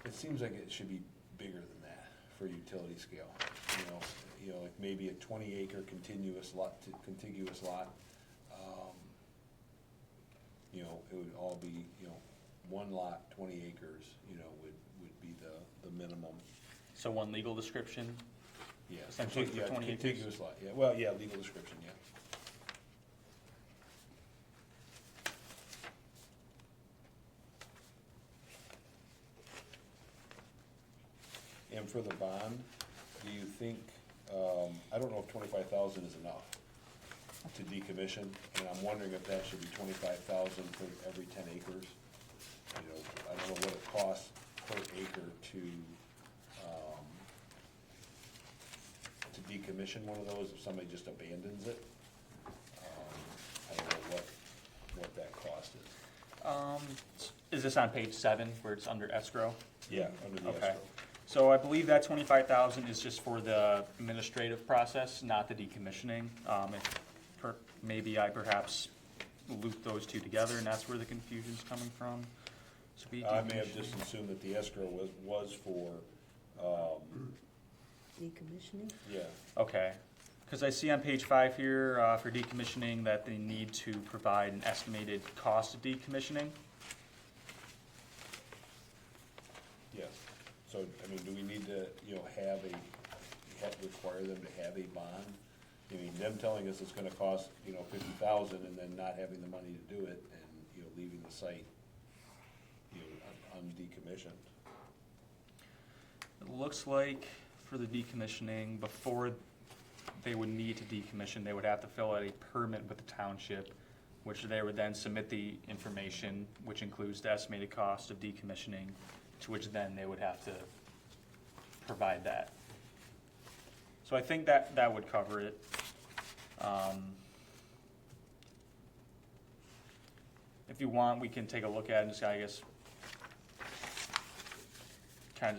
It seems like it should be bigger than that for utility scale. Like maybe a 20-acre contiguous lot. It would all be, one lot, 20 acres, would be the minimum. So one legal description, Yeah, essentially for 20 acres? contiguous lot, yeah, well, yeah, legal description, yeah. And for the bond, do you think, I don't know if 25,000 is enough to decommission, and I'm wondering if that should be 25,000 for every 10 acres. I don't know what it costs per acre to decommission one of those if somebody just abandons it. I don't know what that cost is. Is this on page 7 where it's under escrow? Yeah, under the Okay. escrow. So I believe that 25,000 is just for the administrative process, not the decommissioning. Maybe I perhaps looped those two together, and that's where the confusion's coming from. So be I may have just decommissioning. assumed that the escrow was for, Decommissioning? yeah, Okay, because I see on page 5 here, for decommissioning, that they need to provide an estimated cost of decommissioning. yes. So, do we need to, require them to have a bond? Them telling us it's gonna cost, 50,000 and then not having the money to do it and, leaving the site, undecommissioned. It looks like for the decommissioning, before they would need to decommission, they would have to fill out a permit with the township, which they would then submit the information, which includes the estimated cost of decommissioning, to which then they would have to provide that. So I think that would cover it. If you want, we can take a look at it and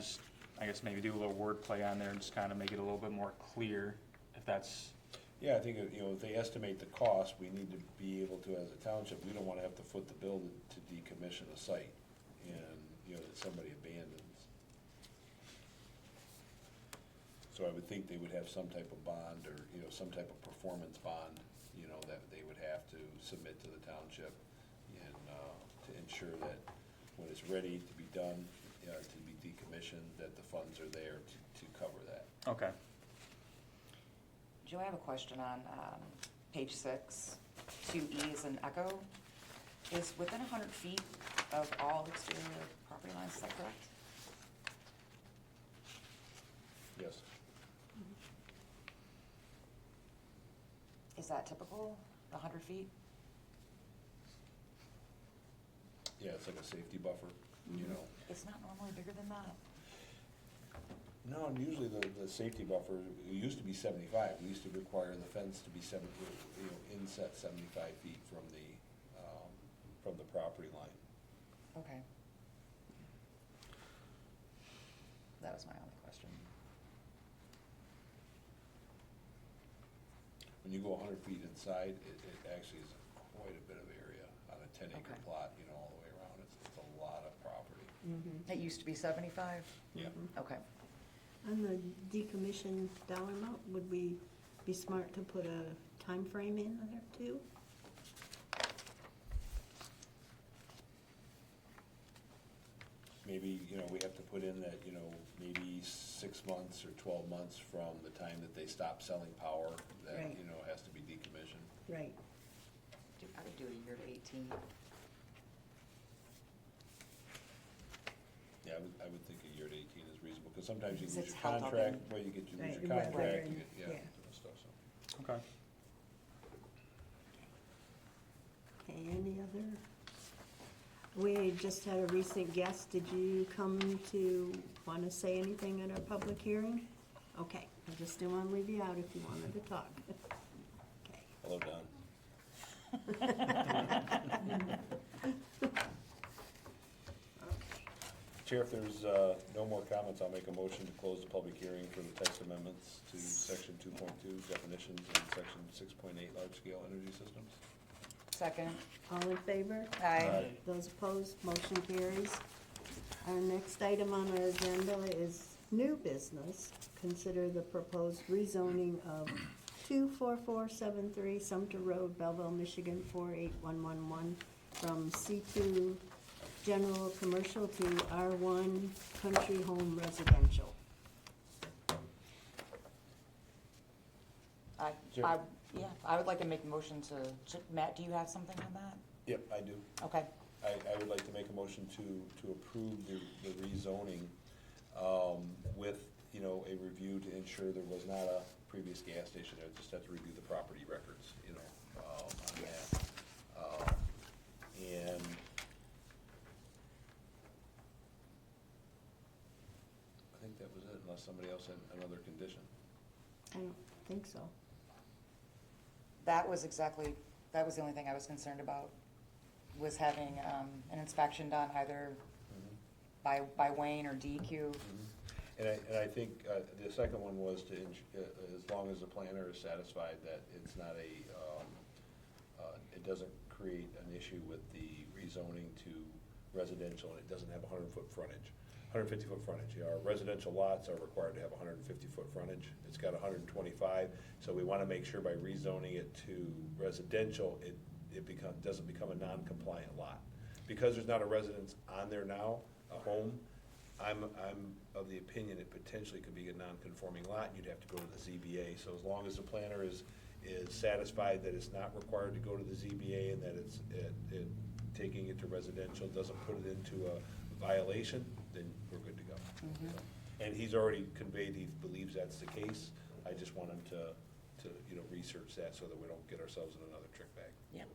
just, I guess maybe do a little wordplay on there and just kind of make it a little bit more clear, if that's, Yeah, I think, if they estimate the cost, we need to be able to, as a township, we don't wanna have to foot the bill to decommission a site and, that somebody abandons. So I would think they would have some type of bond or, some type of performance bond, that they would have to submit to the township and, to ensure that when it's ready to be done, to be decommissioned, that the funds are there to cover that. okay. Joe, I have a question on page 6, 2E is an echo. Is within 100 feet of all exterior property lines, is that correct? Yes. Is that typical, the 100 feet? Yeah, it's like a safety buffer, It's not normally bigger than that. No, and usually the safety buffer, it used to be 75. We used to require the fence to be inset 75 feet from the property line. Okay. That was my only question. When you go 100 feet inside, it actually is quite a bit of area on a 10-acre Okay. plot, all the way around. It's a lot of property. It used to be 75? Yeah. Okay. On the decommission dollar amount, would we be smart to put a time frame in there too? Maybe, we have to put in that, maybe 6 months or 12 months from the time that they stop selling power, that, Right. has to be decommissioned. Right. I would do a year to 18. Yeah, I would think a year to 18 is reasonable, because sometimes you Because lose it's your held up contract, in- well, you lose Right, your right, contract, right, you get, yeah. different stuff, so. Okay. Okay, any other? We just had a recent guest. Did you come to want to say anything at our public hearing? Okay, I just didn't want to leave you out if you wanted to talk. Okay. Hello, Don. Chair, if there's no more comments, I'll make a motion to close the public hearing for the text amendments to section 2.2 definitions and section 6.8 large-scale energy systems. Second. All in favor? Aye. Those opposed, motion carries. Our next item on our agenda is new business. Consider the proposed rezoning of 24473 Sumpter Road, Belleville, Michigan 48111 from C2 General Commercial to R1 Country Home Residential. I would like to make a motion Matt, do you have something on that? Yep, I do. Okay. I would like to make a motion to approve the rezoning with, a review to ensure there was not a previous gas station there. Just have to review the property records, on that. And I think that was it, unless somebody else had another condition. I don't think so. That was the only thing I was concerned about, was having an inspection done either by Wayne or DEQ. And I think the second one was to, as long as the planner is satisfied that it's not it doesn't create an issue with the rezoning to residential, and it doesn't have 150-foot frontage. Our residential lots are required to have 150-foot frontage. It's got 125, so we want to make sure by rezoning it to residential, it doesn't become a non-compliant lot. Because there's not a residence on there now, a home, I'm of the opinion it potentially could be a non-conforming lot, and you'd have to go to the ZBA. So as long as the planner is satisfied that it's not required to go to the ZBA and that it's taking it to residential doesn't put it into a violation, then we're good to go. So, and he's already conveyed he believes that's the case. I just want him to research that so that we don't get ourselves in another trick bag. Yep.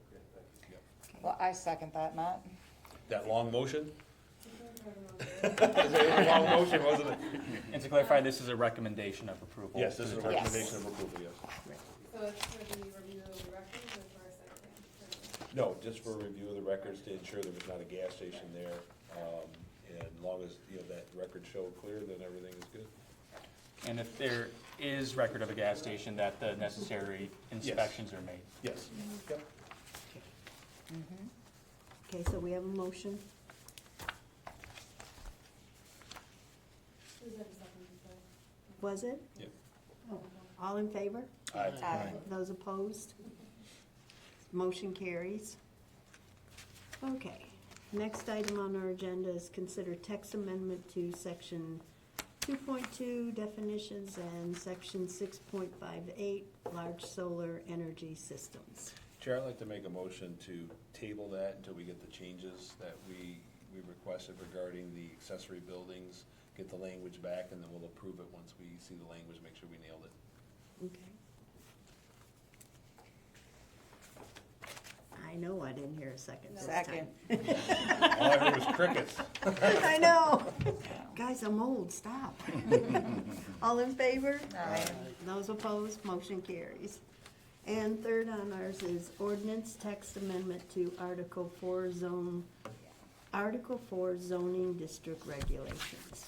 Yep. Well, I second that, Matt. That long motion? It was a long motion, wasn't it? And to clarify, this is a recommendation of approval. Yes, this is a to the- recommendation of approval, yes. So it's for the review of the records or for a second? No, just for review of the records to ensure there was not a gas station there. And as long as, that record showed clear, then everything is good. And if there is record of a gas station, that the necessary inspections are made. Yes. Yep. Okay, so we have a motion. Who's that a second before? Was it? Yep. All in favor? Aye. Aye. Those opposed? Motion carries. Okay, next item on our agenda is consider text amendment to section 2.2 definitions and section 6.58 large solar energy systems. Chair, I'd like to make a motion to table that until we get the changes that we requested regarding the accessory buildings, get the language back, and then we'll approve it once we see the language, make sure we nailed it. Okay. I know I didn't hear a second this Second. time. All I heard was crickets. I know. Guys, I'm old, stop. All in favor? Aye. Those opposed, motion carries. And third on ours is ordinance text amendment to Article 4 zoning district regulations.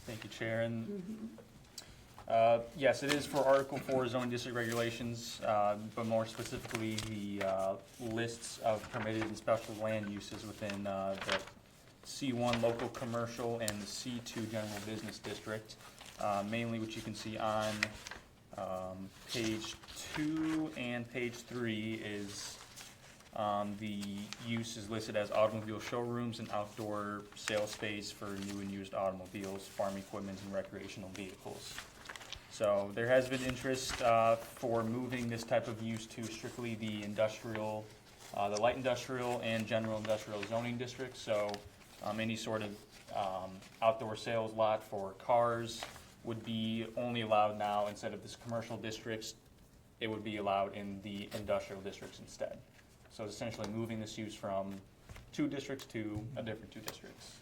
Thank you, Chair. And yes, it is for Article 4 zoning district regulations, but more specifically, the lists of permitted and special land uses within the C1 local commercial and the C2 general business district. Mainly what you can see on page 2 and page 3 is the use is listed as automobile showrooms and outdoor sales space for new and used automobiles, farm equipment, and recreational vehicles. So there has been interest for moving this type of use to strictly the industrial, the light industrial and general industrial zoning districts. So any sort of outdoor sales lot for cars would be only allowed now instead of this commercial districts. It would be allowed in the industrial districts instead. So it's essentially moving this use from 2 districts to a different 2 districts.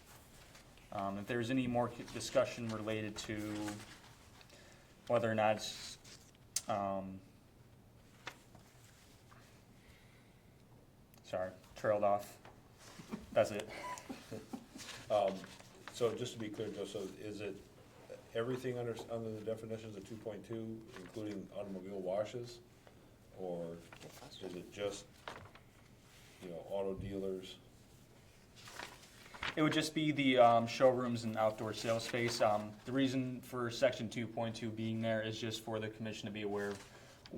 If there's any more discussion related to whether or not it's, sorry, trailed off. That's it. So just to be clear, Joe, so is it everything under the definitions of 2.2, including automobile washes? Or is it just, auto dealers? It would just be the showrooms and outdoor sales space. The reason for section 2.2 being there is just for the commission to be aware of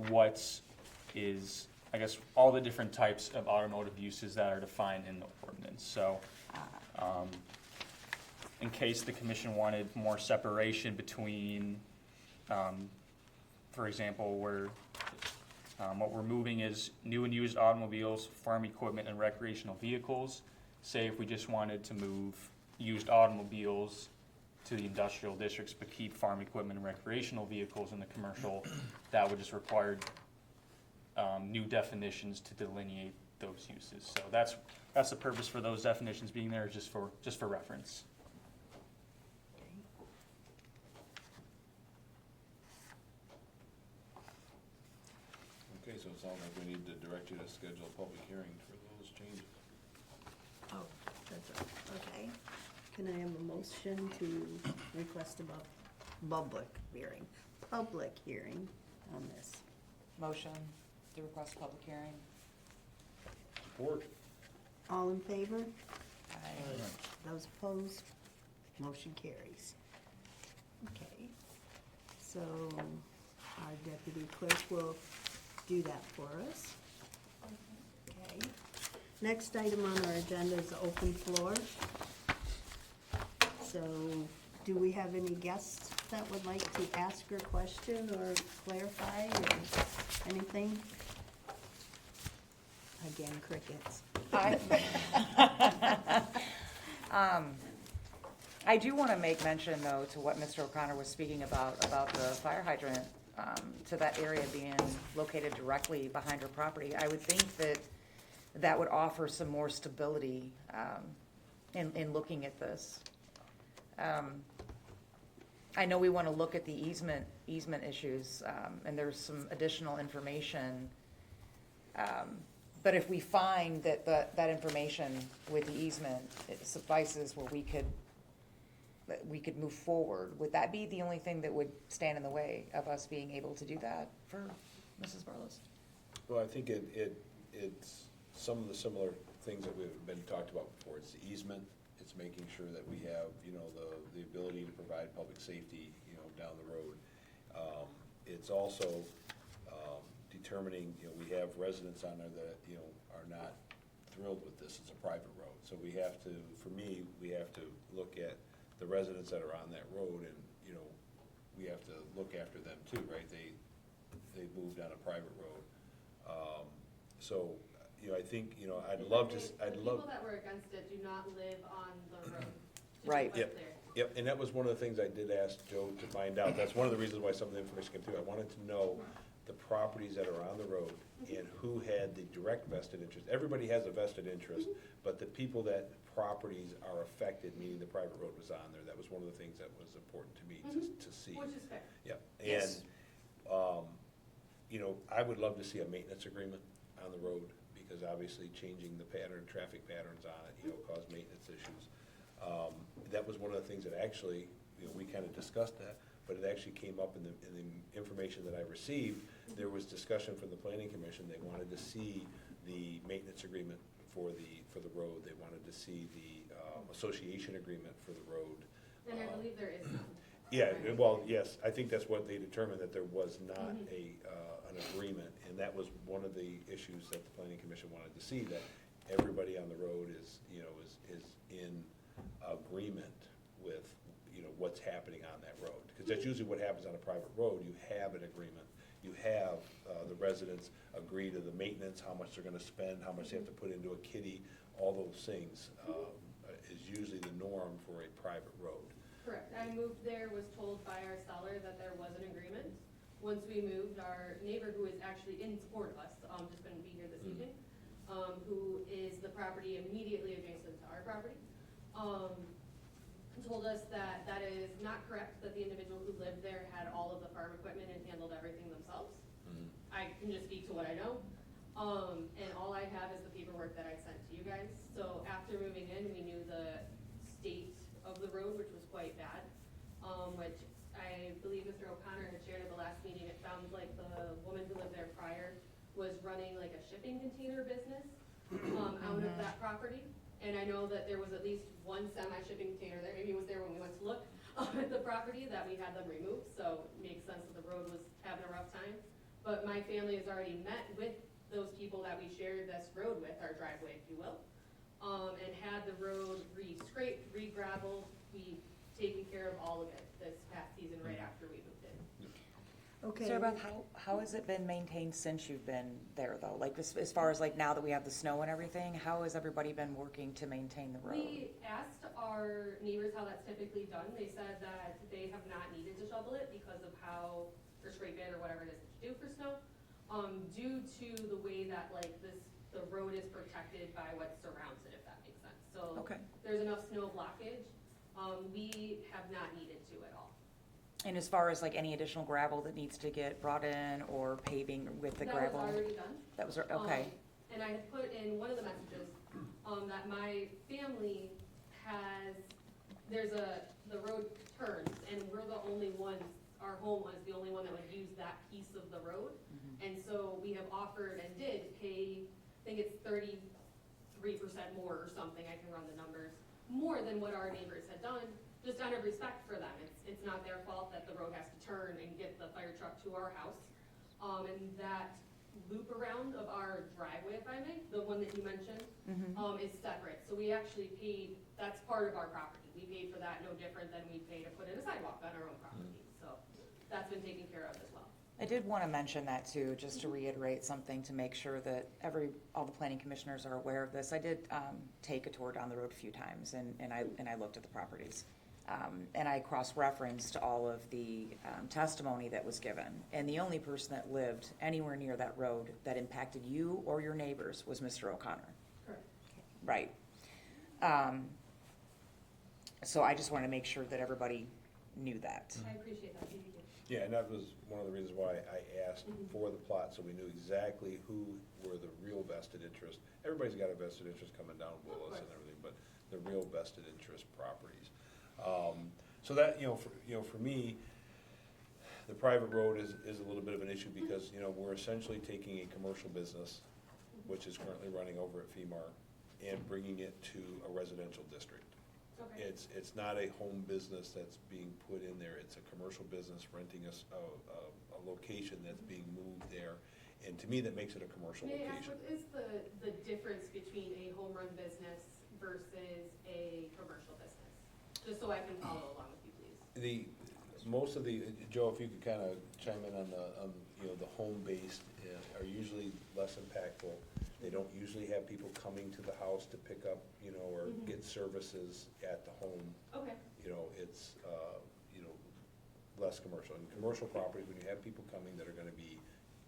what is, I guess, all the different types of automotive uses that are defined in the ordinance. So in case the commission wanted more separation between, for example, where what we're moving is new and used automobiles, farm equipment, and recreational vehicles. Say if we just wanted to move used automobiles to the industrial districts but keep farm equipment and recreational vehicles in the commercial, that would just require new definitions to delineate those uses. So that's the purpose for those definitions being there, just for reference. Okay, so it sounds like we need to direct you to schedule a public hearing for those changes. Oh, that's right, okay. Can I have a motion to request a public hearing on this? Motion to request public hearing. Support. All in favor? Aye. Those opposed? Motion carries. Okay, so our deputy clerk will do that for us. Okay. Next item on our agenda is open floor. So, do we have any guests that would like to ask a question or clarify or anything? Again, crickets. I do want to make mention, though, to what Mr. O'Connor was speaking about the fire hydrant, to that area being located directly behind her property. I would think that would offer some more stability in looking at this. I know we want to look at the easement issues, and there's some additional information. But if we find that information with the easement, it suffices where we could move forward, would that be the only thing that would stand in the way of us being able to do that for Mrs. Barlos? Well, I think it's some of the similar things that we've been talked about before. It's the easement, it's making sure that we have, the ability to provide public safety, down the road. It's also determining, we have residents on there that, are not thrilled with this. It's a private road. So we have to look at the residents that are on that road, and, we have to look after them too, right? They moved on a private road. So, I think, I'd love to. The people that were against it do not live on the road. Just to Right. be Yep. clear. Yep, and that was one of the things I did ask Joe to find out. That's one of the reasons why some of the information came through. I wanted to know the properties that are on the road and who had the direct vested interest. Everybody has a vested interest, but the people that properties are affected, meaning the private road was on there, that was one of the things that was important to me to see. Which is fair. Yeah, Yes. and, you know, I would love to see a maintenance agreement on the road, because obviously changing the traffic patterns on it, you know, cause maintenance issues. That was one of the things that actually, you know, we kind of discussed that, but it actually came up in the information that I received. There was discussion from the planning commission, they wanted to see the maintenance agreement for the road, they wanted to see the association agreement for the road. And I believe there is none. Yeah, well, yes, I think that's what they determined, that there was not an agreement, and that was one of the issues that the planning commission wanted to see, that everybody on the road is, you know, is in agreement with, you know, what's happening on that road. Because that's usually what happens on a private road, you have an agreement, you have the residents agree to the maintenance, how much they're gonna spend, how much they have to put into a kitty, all those things is usually the norm for a private road. Correct. I moved there, was told by our seller that there was an agreement. Once we moved, our neighbor, who is actually in support of us, just couldn't be here this evening, who is the property immediately adjacent to our property, told us that that is not correct, that the individual who lived there had all of the farm equipment and handled everything themselves. I can just speak to what I know. And all I have is the paperwork that I sent to you guys. So after moving in, we knew the state of the road, which was quite bad, which I believe Mr. O'Connor had shared at the last meeting. It sounds like the woman who lived there prior was running like a shipping container business out of that property. And I know that there was at least one semi-shipping container there. Maybe it was there when we went to look at the property, that we had them removed. So it makes sense that the road was having a rough time. But my family has already met with those people that we shared this road with, our driveway, if you will, and had the road re-scraped, re-gravelled. We've taken care of all of it this past season right after we moved in. Okay. Sarah Beth, how has it been maintained since you've been there, though? Like, as far as like now that we have the snow and everything, how has everybody been working to maintain the road? We asked our neighbors how that's typically done. They said that they have not needed to shovel it because of how, or scrape it, or whatever it is that you do for snow, due to the way that like the road is protected by what surrounds it, if that makes sense. So Okay. there's enough snow blockage. We have not needed to at all. And as far as like any additional gravel that needs to get brought in or paving with the gravel? That was already done. That was, okay. And I had put in one of the messages, that my family has, the road turns, and we're the only ones, our home was the only one that would use that piece of the road. And so we have offered and did pay, I think it's 33% more or something, I can run the numbers, more than what our neighbors had done, just out of respect for them. It's not their fault that the road has to turn and get the fire truck to our house. And that loop around of our driveway, if I may, the one that you mentioned, is separate. So we actually paid, that's part of our property. We paid for that no different than we pay to put in a sidewalk on our own property. So that's been taken care of as well. I did want to mention that too, just to reiterate something to make sure that all the planning commissioners are aware of this. I did take a tour down the road a few times, and I looked at the properties. And I cross-referenced all of the testimony that was given. And the only person that lived anywhere near that road that impacted you or your neighbors was Mr. O'Connor. Correct. Right. So I just wanted to make sure that everybody knew that. I appreciate that. Thank you. Yeah, and that was one of the reasons why I asked for the plot, so we knew exactly who were the real vested interest. Everybody's got a vested interest coming down Willis and everything, but the real vested interest properties. So that, for me, the private road is a little bit of an issue because, we're essentially taking a commercial business, which is currently running over at FEMAR, and bringing it to a residential district. Okay. It's not a home business that's being put in there, it's a commercial business renting a location that's being moved there. And to me, that makes it a commercial May I ask, location. what is the difference between a home run business versus a commercial business? Just so I can follow along with you, please. Most of the, Joe, if you could kind of chime in on the home-based are usually less impactful. They don't usually have people coming to the house to pick up, or get services at the home. Okay. It's, less commercial. And commercial properties, when you have people coming that are gonna be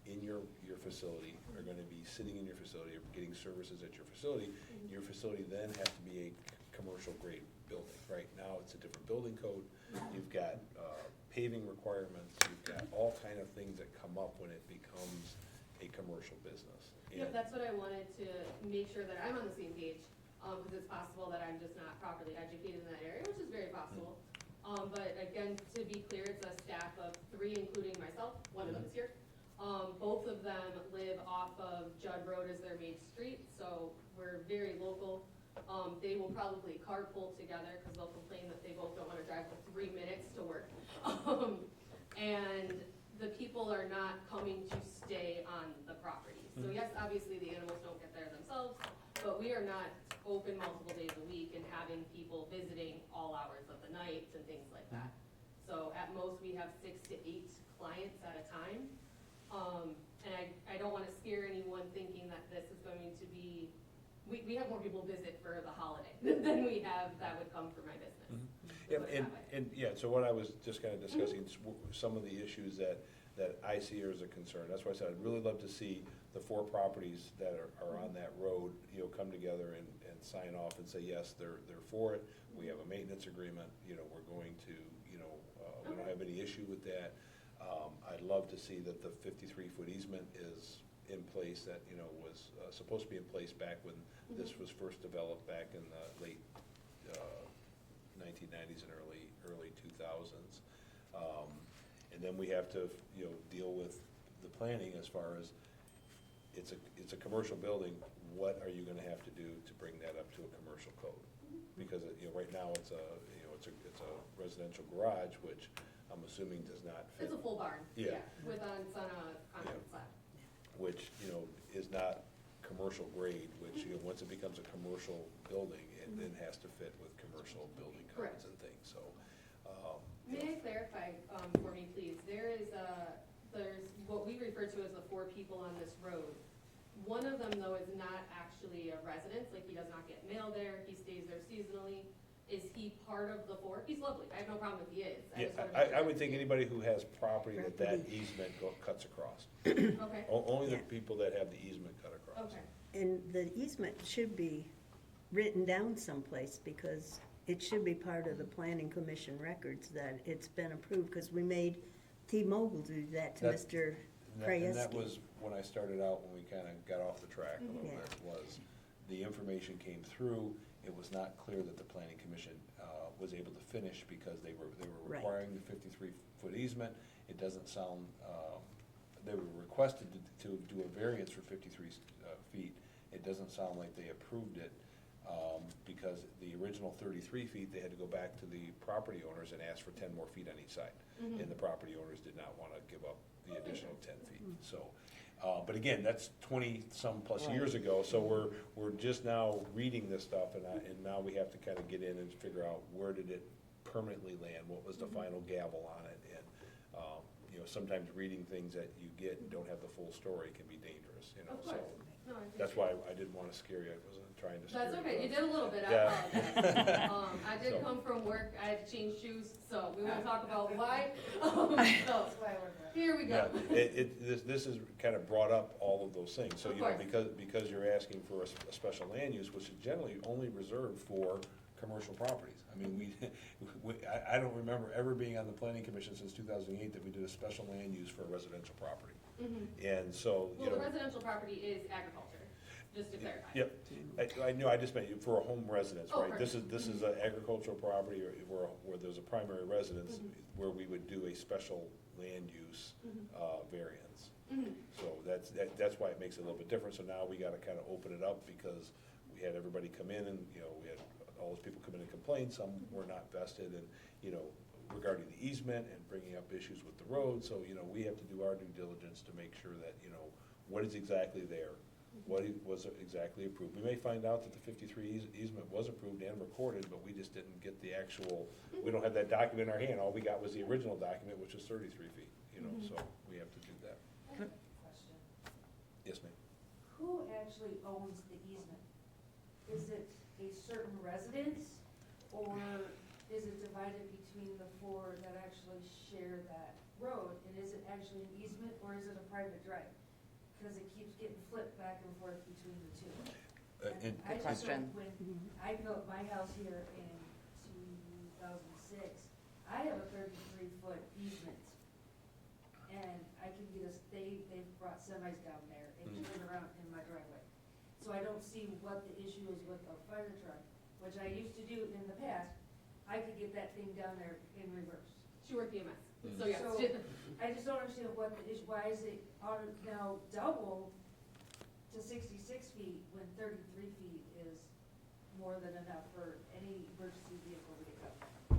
in your facility, are gonna be sitting in your facility, or getting services at your facility. Your facility then has to be a commercial grade building. Right now, it's a different building code. You've got paving requirements, you've got all kind of things that come up when it becomes a commercial business. Yep, And- that's what I wanted to make sure that I'm on the same page, because it's possible that I'm just not properly educated in that area, which is very possible. But again, to be clear, it's a staff of 3, including myself, one of them is here. Both of them live off of Judd Road as their main street, so we're very local. They will probably carpool together, because they'll complain that they both don't wanna drive for 3 minutes to work. And the people are not coming to stay on the property. So yes, obviously the animals don't get there themselves, but we are not open multiple days a week and having people visiting all hours of the night and things like that. So at most, we have 6 to 8 clients at a time. And I don't wanna scare anyone thinking that this is going to be, we have more people visit for the holiday than we have that would come for my business. Yeah, Put it that way. and, yeah, so what I was just kind of discussing, some of the issues that I see as a concern. That's why I said I'd really love to see the 4 properties that are on that road, come together and sign off and say, yes, they're for it. We have a maintenance agreement, we're going to, we don't have any issue with that. I'd love to see that the 53-foot easement is in place that, was supposed to be in place back when this was first developed back in the late 1990s and early 2000s. And then we have to, deal with the planning as far as, it's a commercial building, what are you gonna have to do to bring that up to a commercial code? Because, right now, it's a residential garage, which I'm assuming does not fit. It's a full barn, Yeah. with on a concrete slab. Which, is not commercial grade, which, once it becomes a commercial building, it then has to fit with commercial building codes Correct. and things, so. May I clarify, for me, please? There's what we refer to as the 4 people on this road. One of them, though, is not actually a resident, like he does not get mail there, he stays there seasonally. Is he part of the 4? He's lovely, I have no problem if he is. Yeah, just wanna make sure. I would think anybody who has property that easement cuts across. Okay, Only the Yeah. people that have the easement cut across. okay. And the easement should be written down someplace, because it should be part of the planning commission records that it's been approved, because we made T-Mobile do that to That- Mr. And that Krajewski. was when I started out, when we kind of got off the track a little Yeah. bit, was the information came through, it was not clear that the planning commission was able to finish because they were Right. requiring the 53-foot easement. It doesn't sound, they were requested to do a variance for 53 feet. It doesn't sound like they approved it, because the original 33 feet, they had to go back to the property owners and ask for 10 more feet on each side. And the property owners did not want to give up the additional 10 feet, so. But again, that's 20-some plus years ago, so we're just now reading this stuff, and now we have to kind of get in and figure out where did it permanently land, what was the final gavel on it, and, sometimes reading things that you get and don't have the full story can be dangerous, Of so. course. No, I That's why I didn't want to scare you, I wasn't trying to scare you. That's okay, you did a little bit, I Yeah. apologize. I did So. come from work, I had to change shoes, so we won't talk about why. So, here we Yeah, go. this is kind of brought up all of those things, so, Of course. because you're asking for a special land use, which is generally only reserved for commercial properties. I mean, I don't remember ever being on the planning commission since 2008 that we did a special land use for a residential property. And so, Well, the residential property is agriculture, just to clarify. Yep, I know, I just meant for a home residence, Oh, right? This is an agricultural property or where there's a primary residence, where we would do a special land use variance. So that's why it makes it a little bit different, so now we gotta kind of open it up, because we had everybody come in and, we had all those people come in and complain, some were not vested, and, regarding the easement and bringing up issues with the road, so, we have to do our due diligence to make sure that, what is exactly there, what was exactly approved. We may find out that the 53 easement was approved and recorded, but we just didn't get the actual, we don't have that document in our hand, all we got was the original document, which was 33 feet, so we have to do that. Question. Yes, ma'am? Who actually owns the easement? Is it a certain residence, or is it divided between the four that actually share that road? And is it actually an easement or is it a private drive? Because it keeps getting flipped back and forth between the two. And I just question. don't- When I built my house here in 2006, I have a 33-foot easement. And I can get us, they've brought semis down there and turn around in my driveway. So I don't see what the issue is with a fire truck, which I used to do in the past. I could get that thing down there in reverse. She worked EMS, so yes. So I just don't understand what the issue, why is it on now double to 66 feet when 33 feet is more than enough for any emergency vehicle to get up?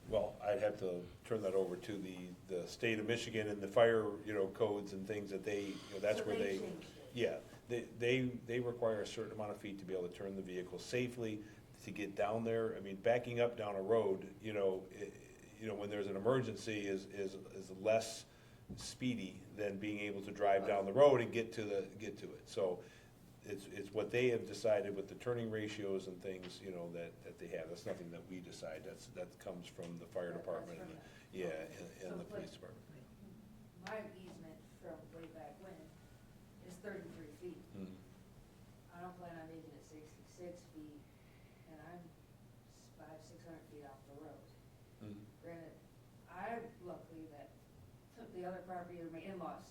Well, I'd have to turn that over to the state of Michigan and the fire, codes and things that they, that's So where they. changed it. Yeah, they require a certain amount of feet to be able to turn the vehicle safely, to get down there. I mean, backing up down a road, when there's an emergency is less speedy than being able to drive down the road and get to it. So it's what they have decided with the turning ratios and things, that they have. That's nothing that we decide. That comes from the fire department and and the police department. My easement from way back when is 33 feet. Mhm. I don't plan on making it 66 feet, and I'm 500-600 feet off the road. Mhm. Granted, I'm lucky that the other property are my in-laws,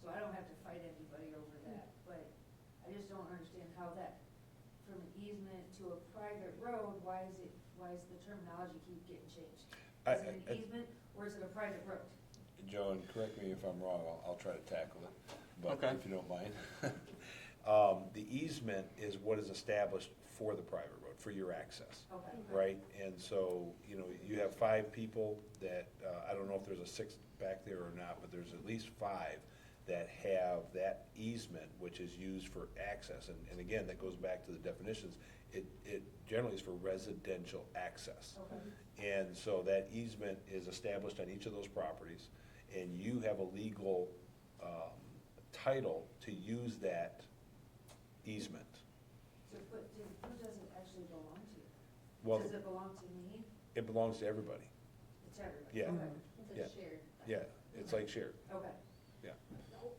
so I don't have to fight anybody over that, but I just don't understand how that, from an easement to a private road, why is the terminology keep getting changed? Is it an easement, or is it a private road? Joan, correct me if I'm wrong, I'll try to tackle it, but Okay. if you don't mind. The easement is what is established for the private road, for your access, Okay. right? And so, you have 5 people that, I don't know if there's a 6th back there or not, but there's at least 5 that have that easement, which is used for access. And again, that goes back to the definitions. It generally is for residential access. Okay. And so that easement is established on each of those properties, and you have a legal title to use that easement. So, but who does it actually belong to? Well, Does it belong to me? it belongs to everybody. It's everybody? Yeah. Okay. It's Yeah. a shared. Yeah, it's like shared, Okay. yeah.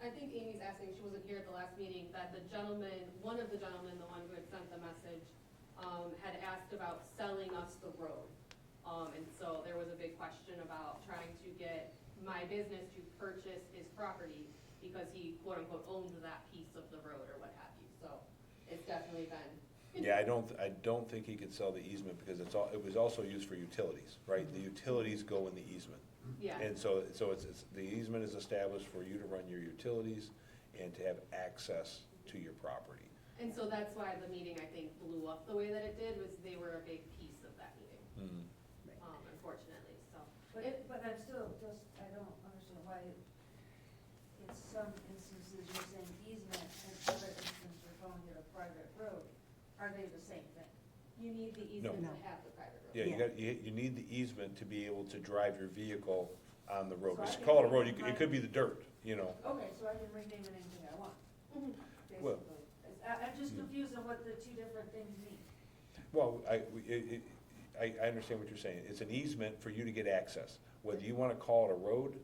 I think Amy's asking, she wasn't here at the last meeting, that the gentleman, one of the gentlemen, the one who had sent the message, had asked about selling us the road. And so there was a big question about trying to get my business to purchase his property because he quote unquote owns that piece of the road or what have you. So it's definitely been. Yeah, I don't think he could sell the easement because it was also used for utilities, right? The utilities go in the easement. Yeah. And so it's, the easement is established for you to run your utilities and to have access to your property. And so that's why the meeting, I think, blew up the way that it did, was they were a big piece of that meeting, unfortunately, so. But I'm still just, I don't understand why in some instances you're saying easement and other instances you're calling it a private road. Are they the same thing? You need the easement to have the private road. Yeah, you need the easement to be able to drive your vehicle on the road. So I Just can call it a road, rename it could be the dirt, Okay, so I can rename it anything I want, Well- basically. I'm just confused on what the two different things mean. Well, I understand what you're saying. It's an easement for you to get access. Whether you want to call it a road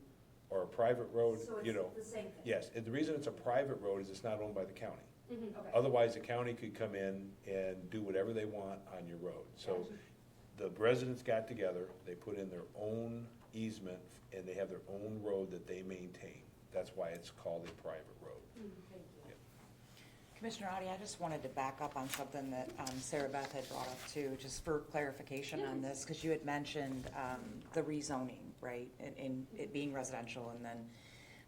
or a private road, So it's the same thing? Yes, and the reason it's a private road is it's not owned by the county. Mhm. Okay. Otherwise, the county could come in and do whatever they want on your road. So the residents got together, they put in their own easement, and they have their own road that they maintain. That's why it's called a private road. Thank you. Commissioner Audi, I just wanted to back up on something that Sarah Beth had brought up too, just for clarification on this, because you had mentioned the rezoning, right, and it being residential, and then,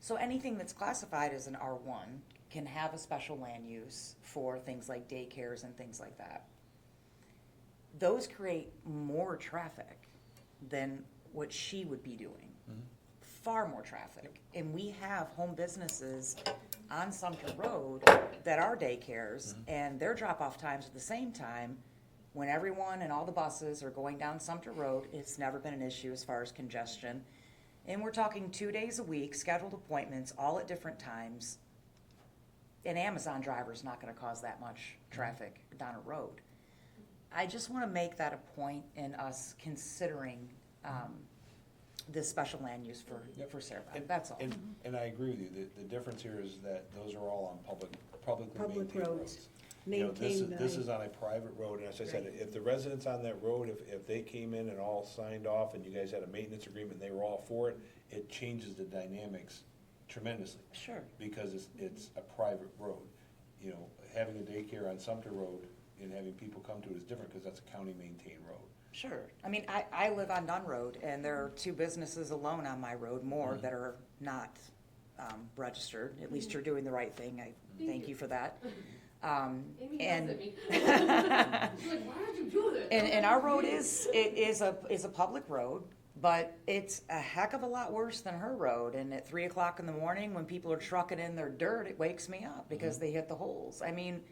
so anything that's classified as an R1 can have a special land use for things like daycares and things like that. Those create more traffic than what she would be doing. Far more traffic. And we have home businesses on Sumpter Road that are daycares, and their drop-off times at the same time, when everyone and all the buses are going down Sumpter Road, it's never been an issue as far as congestion. And we're talking 2 days a week, scheduled appointments, all at different times. An Amazon driver's not gonna cause that much traffic down a road. I just want to make that a point in us considering this special land use Yep. for Sarah. And- That's all. And I agree with you, the difference here is that those are all on publicly Public maintained roads. roads. You know, Maintained by. this is on a private road, and as I said, Right. if the residents on that road, if they came in and all signed off, and you guys had a maintenance agreement, and they were all for it, it changes the dynamics tremendously, Sure. because it's a private road. You know, having a daycare on Sumpter Road and having people come to it is different, because that's a county-maintained road. Sure. I mean, I live on Dunn Road, and there are 2 businesses alone on my road, more that are not registered. At least you're doing the right thing. I thank you for that. Amy And yells at me. She's like, why did you do this? and our road is a public road, but it's a heck of a lot worse than her road. And at 3 o'clock in the morning, when people are trucking in their dirt, it wakes me up because they hit the holes. I mean,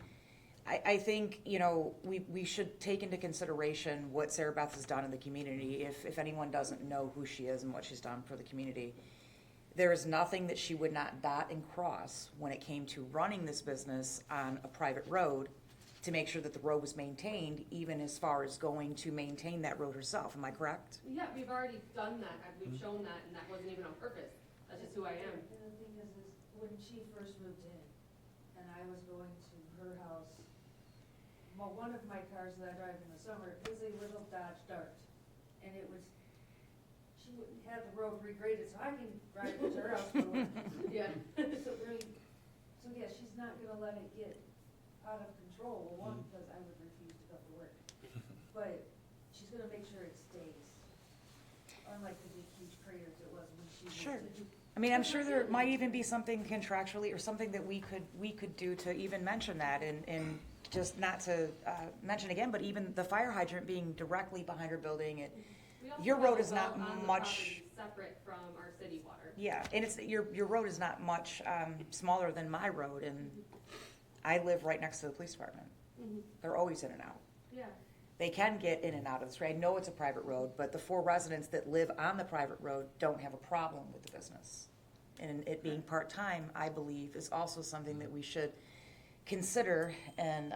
I think, you know, we should take into consideration what Sarah Beth has done in the community. If anyone doesn't know who she is and what she's done for the community, there is nothing that she would not dot and cross when it came to running this business on a private road to make sure that the road was maintained, even as far as going to maintain that road herself. Am I correct? Yeah, we've already done that, we've shown that, and that wasn't even on purpose, that's just who I am. And the thing is when she first moved in, and I was going to her house, one of my cars that I drive in the summer is a little Dodge Dart, and it was, she wouldn't have the road regraded, so I can drive it to her house. Yeah. So, yeah, she's not gonna let it get out of control, well, one, because I would refuse to go to work, but she's gonna make sure it stays, unlike the big huge craters it was when she Sure. moved in. I mean, I'm sure there might even be something contractually or something that we could do to even mention that and just not to mention again, but even the fire hydrant being directly behind her building, We also your have road a is not well on the much, property Separate from our city water. yeah, and it's, your road is not much smaller than my road, and I live right next to the police department. They're always in and out. Yeah. They can get in and out of this road. I know it's a private road, but the 4 residents that live on the private road don't have a problem with the business. And it being part-time, I believe, is also something that we should consider and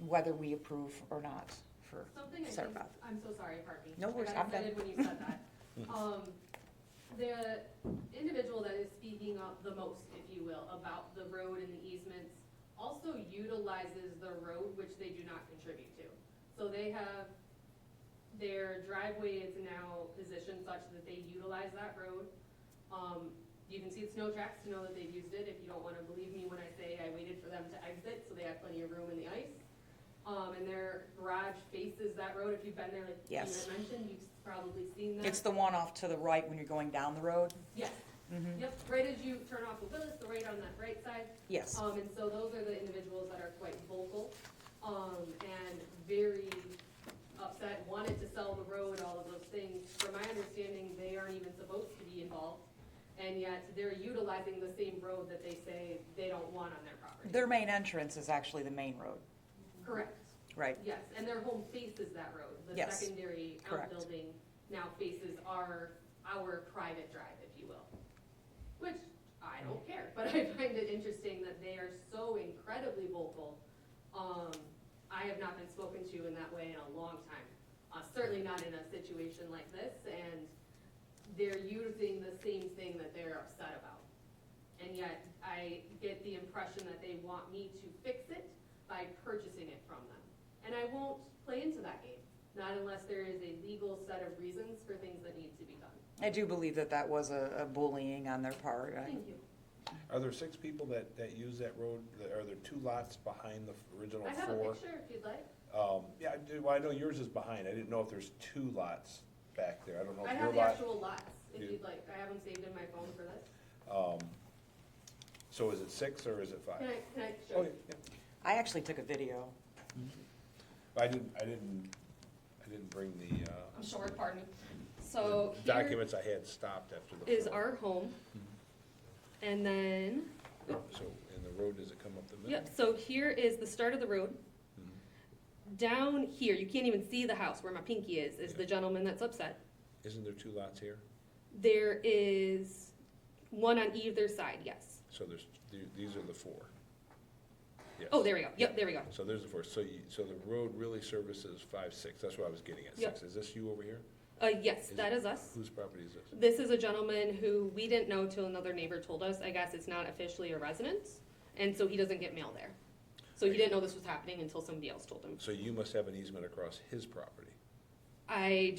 whether we approve or not for Something I Sarah think, Beth. I'm so sorry, pardon me. No worries, I got I'm done. excited when you said that. The individual that is speaking up the most, if you will, about the road and the easements also utilizes the road, which they do not contribute to. So they have, their driveway is now positioned such that they utilize that road. You can see the snow tracks to know that they've used it, if you don't wanna believe me when I say I waited for them to exit, so they have plenty of room in the ice. And their garage faces that road, if you've been there, like you had Yes. mentioned, you've probably seen that. It's the one off to the right when you're going down the road? Yes, Mhm. yep, right as you turn off the Willis, the right on that right side. Yes. And so those are the individuals that are quite vocal, and very upset, wanted to sell the road, all of those things. From my understanding, they aren't even supposed to be involved, and yet they're utilizing the same road that they say they don't want on their property. Their main entrance is actually the main road, Correct, right? yes, and their home faces that road. The Yes, secondary correct. outbuilding now faces our private drive, if you will. Which, I don't care, but I find it interesting that they are so incredibly vocal. I have not been spoken to in that way in a long time, certainly not in a situation like this, and they're using the same thing that they're upset about. And yet, I get the impression that they want me to fix it by purchasing it from them. And I won't play into that game, not unless there is a legal set of reasons for things that need to be done. I do believe that was a bullying on their part. Thank you. Are there 6 people that use that road? Are there 2 lots behind the original 4? I have a picture if you'd like. Yeah, I do. Well, I know yours is behind. I didn't know if there's 2 lots back there. I don't know I if have your the lot. actual lots, if You- you'd like. I have them saved in my phone for this. So is it 6 or is it 5? Can I show Oh, you? yeah. I actually took a video. I didn't bring the, I'm short, pardon me. So here documents I had stopped after the. is flood. our home. And then, So, and the road, does it come up the middle? yep, so here is the start of the road. Down here, you can't even see the house where my pinky is the gentleman that's upset. Isn't there 2 lots here? There is one on either side, yes. So these are the 4. yes. Oh, there we go. Yep, there we go. So there's the first, so the road really services 5, 6, that's what I was getting at, Yep. 6. Is this you over here? Yes, that is us. Whose property is this? This is a gentleman who we didn't know till another neighbor told us. I guess it's not officially a residence, and so he doesn't get mail there. So he didn't know this was happening until somebody else told him. So you must have an easement across his property. I'm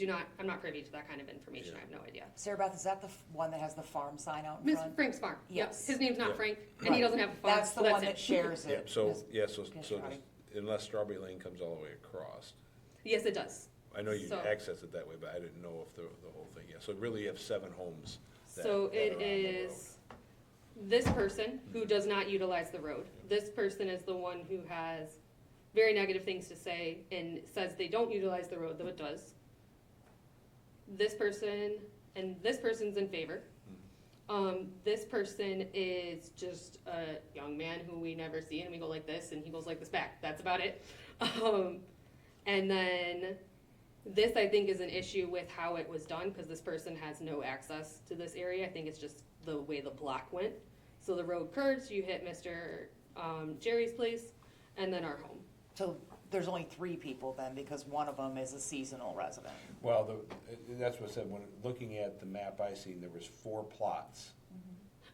not privy to that kind of information. I have no idea. Sarah Beth, is that the one that has the farm sign out in Miss front? Frank's farm. Yep. Yes. His name's not Yeah. Frank, and he Right. doesn't have a farm. That's the so one it. that shares Yeah, it. so, Yes. yeah, so Commissioner Roddy. unless Strawberry Lane comes all the way across. Yes, it does. I know you So- access it that way, but I didn't know if the whole thing, yeah. So really you have 7 homes that So that it are on the is this person who does not utilize the road. This person is the one who has very negative things to say and says they don't utilize the road, though it does. This person and this person's in favor. This person is just a young man who we never see, and we go like this, and he goes like this back. That's about it. And then this, I think, is an issue with how it was done, because this person has no access to this area. I think it's just the way the block went. So the road curves, you hit Mr. Jerry's place, and then our home. So there's only 3 people then, because one of them is a seasonal resident. Well, that's what I said, when looking at the map I seen, there was 4 plots.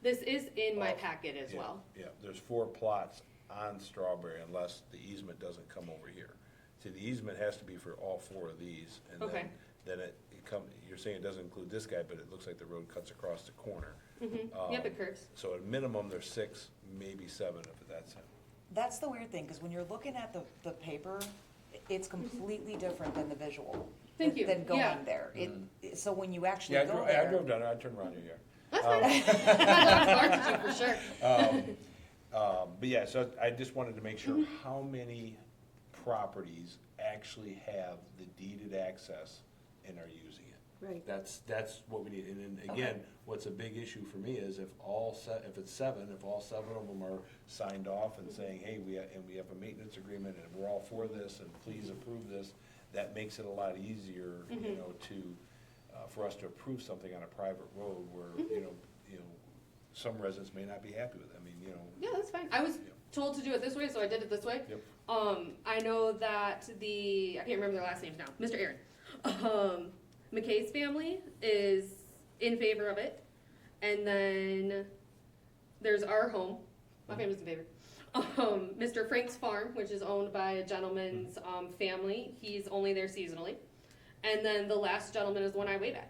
This is in my Oh, packet as Yeah, well. Yeah, there's 4 plots on Strawberry unless the easement doesn't come over here. See, the easement has to be for all 4 of these, and Okay. then it you're saying it doesn't include this guy, but it looks like the road cuts across the corner. Yep, it curves. So at minimum, there's 6, maybe 7 if that's him. That's the weird thing, because when you're looking at the paper, it's completely different than the visual. Thank you. Than going Yeah. there. So when you actually Yeah, I go drove, there. I drove down there, I turned around your yard. That's fine. That's far for sure. But yeah, so I just wanted to make sure how many properties actually have the deeded access and are using it. Right. That's what we need, and then Okay. again, what's a big issue for me is if it's 7, if all 7 of them are signed off and saying, hey, we have a maintenance agreement and we're all for this and please approve this, that makes it a lot easier, you know, for us to approve something on a private road where, you know, some residents may not be happy with it. I mean, you know. Yeah, that's fine. I was told to do it this way, so I did it this way. Yep. I know that I can't remember their last names now, Mr. Aaron. McKay's family is in favor of it. And then there's our home. My family's in favor. Mr. Frank's farm, which is owned by a gentleman's family, he's only there seasonally. And then the last gentleman is the one I wave at.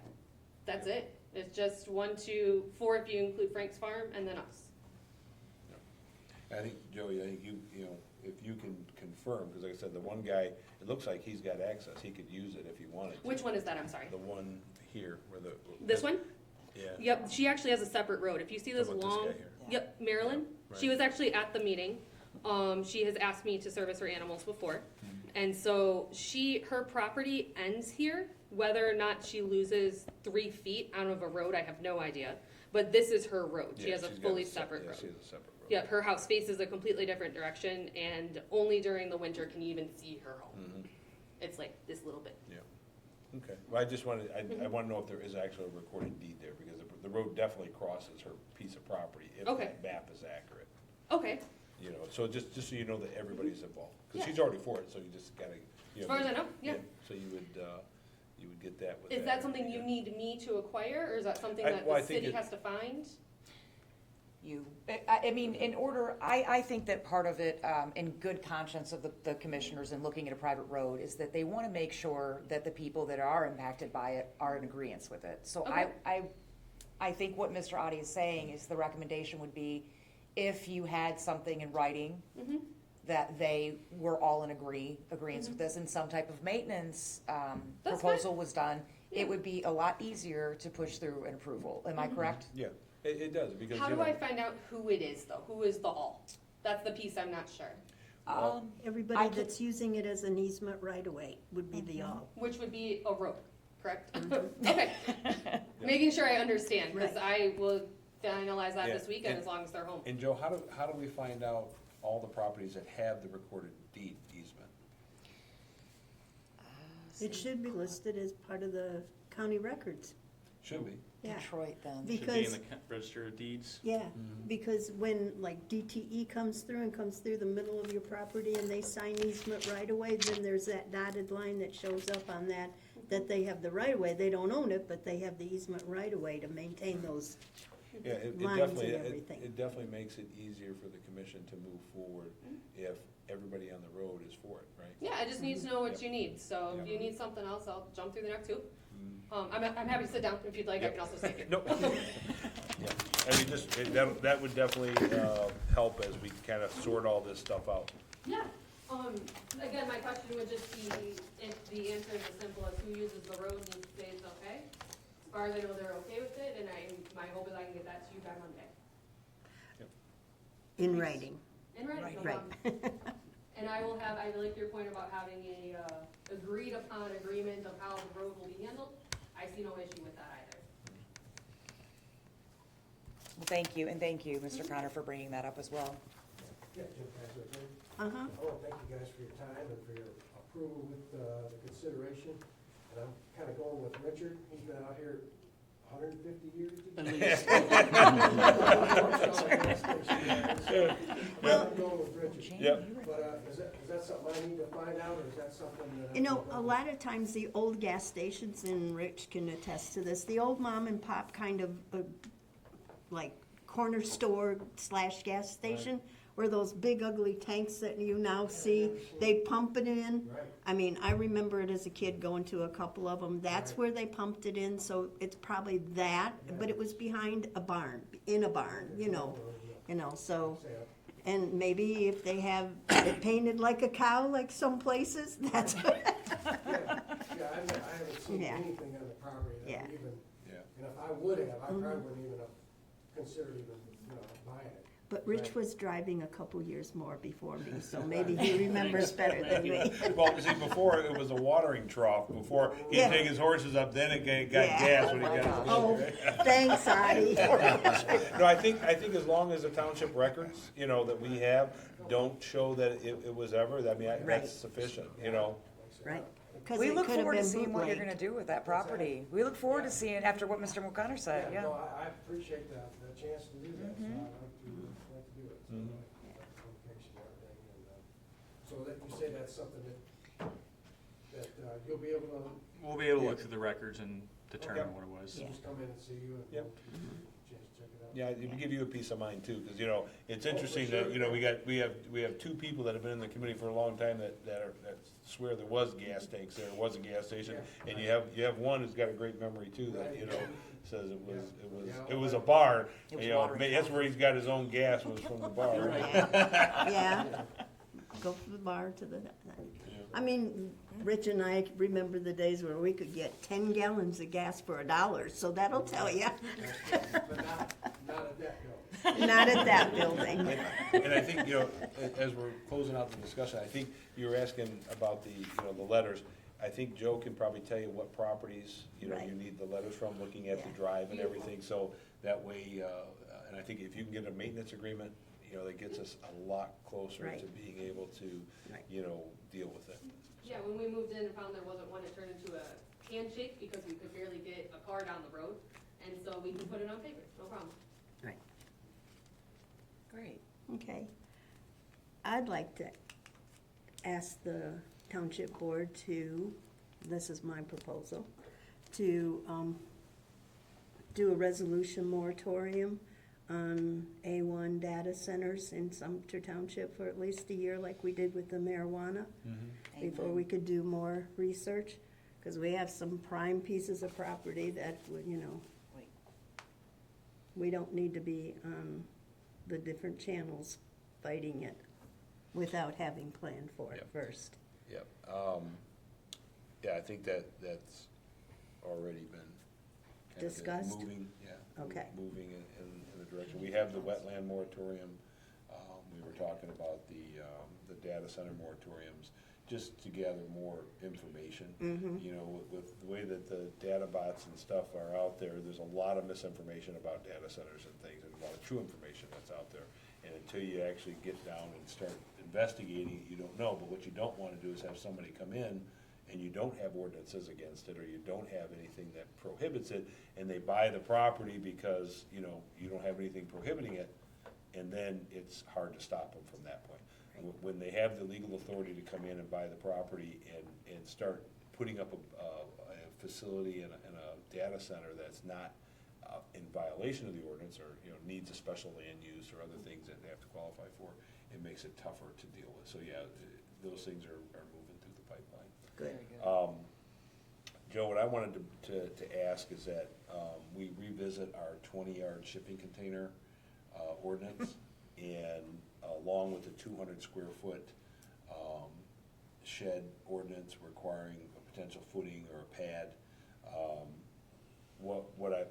That's it. It's just 1, 2, 4 if you include Frank's farm, and then us. I think, Joey, you know, if you can confirm, because like I said, the one guy, it looks like he's got access, he could use it if he wanted to. Which one is that? I'm sorry. The one here, where the. This one? Yeah. Yep, she actually has a separate road. If you see this How about this long, guy here? yep, Marilyn, Yeah, she right. was actually at the meeting. She has asked me to service her animals before. Mm-hmm. And so her property ends here. Whether or not she loses 3 feet out of a road, I have no idea. But this is her road. She Yeah, has a she's got fully se- separate yeah, road. she has a separate road. Yep, her house faces a completely different direction, and only during the winter can you even see her home. Mhm. It's like this little bit. Yeah, okay. Well, I just wanted, I want to know if there is actually a recorded deed there, because the road definitely crosses her piece of property, if Okay. that map is accurate. Okay, You know, so just so you know that everybody's involved, because Yeah. she's already for it, so you just gotta, you know. as far as I know, yeah. So you would get that with that. Is that something you need me to acquire, or is that something I- that well, I the think city it- has to find? I mean, I think that part of it, in good conscience of the commissioners in looking at a private road, is that they want to make sure that the people that are impacted by it are in agreement with it. So Okay. I think what Mr. Adi is saying is the recommendation would be, if you had something in writing, Mm-hmm. that they were all in agreement with this, and some type of maintenance That's proposal was done, Yeah. it would be a lot easier to push through an approval. Am I correct? Yeah, it does, because, How you do know. I find out who it is, though? Who is the all? That's the piece I'm not sure. I Everybody could- that's using it as an easement right away would be the all. Which would be a road, correct? Okay. Making sure I understand, because I will finalize that Yeah, this weekend and- as long as they're home. And Joe, how do we find out all the properties that have the recorded deed easement? It should be listed as part of the county records. Should be. Yeah. Detroit then. Should be in Because, the register of deeds. yeah, because when like DTE comes through the middle of your property and they sign easement right away, then there's that dotted line that shows up on that they have the right of way. They don't own it, but they have the easement right of way to maintain those. Yeah, it Lines definitely, and everything. it definitely makes it easier for the commission to move forward if everybody on the road is for it, right? Yeah, I just need to know what Yep. you need, so if Yep. you need something else, I'll jump through the next hoop. I'm happy to sit down if you'd like, I can also stay here. Nope. Yeah, I mean, just, that would definitely, help as we kind of sort all this stuff out. Yeah, again, my question would just be, if the answer is as simple as who uses the road needs to say it's okay. As far as I know, they're okay with it, and my hope is I can get that to you by Monday. In writing. In writing, no Right. problem. And I like your point about having a, agreed upon agreement of how the road will be handled. I see no issue with that either. Well, thank you, and thank you, Mr. Connor, for bringing that up as well. Yeah, Jim Kaiser, okay? Uh-huh. I want to thank you guys for your time and for your approval with the consideration. And I'm kind of going with Richard. He's been out here 150 years. At least. Well, I'm going with Richard. Jane, Yep. you were- But is that something I need to find out, or is that something that? You know, a lot of times the old gas stations, and Rich can attest to this, the old mom and pop kind of, like, corner store / gas station, where those big ugly tanks that you now see, they pump it in. Right. I mean, I remember it as a kid going to a couple of them. That's Right. where they pumped it in, so it's probably that, but it was behind a barn, in a barn, you know, so. And maybe if they have it painted like a cow, like some places, that's what. Yeah, I haven't seen Yeah. anything on the property that Yeah. would even, Yeah. and if I would have, I probably wouldn't even have considered even, buying it. But Rich was driving a couple years more before me, so maybe he remembers better than me. Well, see, before it was a watering trough, before he'd Yeah. take his horses up, then it got Yeah. gas when he got his. Oh, thanks, Artie. No, I think as long as the township records, that we have, don't show that it was ever, I mean, Right. that's sufficient, Right. 'Cause We it look could have forward to been seeing what you're bootlegged. gonna do with that property. We look forward to seeing after what Mr. O'Connor said, No, yeah. I appreciate the chance to do that, so I'd like to do it. So, Mhm. application and everything, and, so that, you say that's something that you'll be able to We'll be able to look through the records and determine Okay. what it was. Yeah. just come in and see you and Yep. we'll chance to check it out. Yeah, it would give you a peace of mind too, because, it's interesting sure. that, we have two people that have been in the community for a long time that swear there was gas tanks there, was a gas station, Yeah. and you have one who's got a great memory too, that, Right. says it was, Yeah. it was a bar, It was and, watering that's where he's got his own gas, was from the bar. Yeah, go from the bar to the, I mean, Rich and I remember the days where we could get 10 gallons of gas for $1, so that'll tell you. But not at that bill. Not at that building. And I think, as we're closing out the discussion, I think you were asking about the letters. I think Joe can probably tell you what properties, Right. you need the letters from, looking at the Yeah. drive and everything, so that way, and I think if you can get a maintenance agreement, that gets us a lot closer Right. to being able to, Right. deal with it. Yeah, when we moved in and found there wasn't one, it turned into a handshake because we could barely get a car down the road. And so we can put it on paper, no problem. Right, Great. okay. I'd like to ask the township board to, this is my proposal, to do a resolution moratorium on A1 data centers in Sumpter Township for at least a year, like we did with the marijuana, before we could do more research, because we have some prime pieces of property that would, Wait. we don't need to be on the different channels fighting it without having planned for it Yep. first. Yep. Yeah, I think that's already been kind of Discussed? moving, Okay. moving in the direction. We have the wetland moratorium. We were talking about the data center moratoriums, just to gather more information. With the way that the data bots and stuff are out there's a lot of misinformation about data centers and things, and a lot of true information that's out there. And until you actually get down and start investigating it, you don't know. But what you don't want to do is have somebody come in and you don't have ordinances against it, or you don't have anything that prohibits it, and they buy the property because, you know, you don't have anything prohibiting it, and then it's hard to stop them from that point. When they have the legal authority to come in and buy the property and start putting up a facility and a data center that's not in violation of the ordinance, or, you know, needs a special land use or other things that they have to qualify for, it makes it tougher to deal with. So, yeah, those things are moving through the pipeline. Good. Very good. Joe, what I wanted to ask is that we revisit our 20-yard shipping container ordinance, and along with the 200 square foot shed ordinance requiring a potential footing or a pad.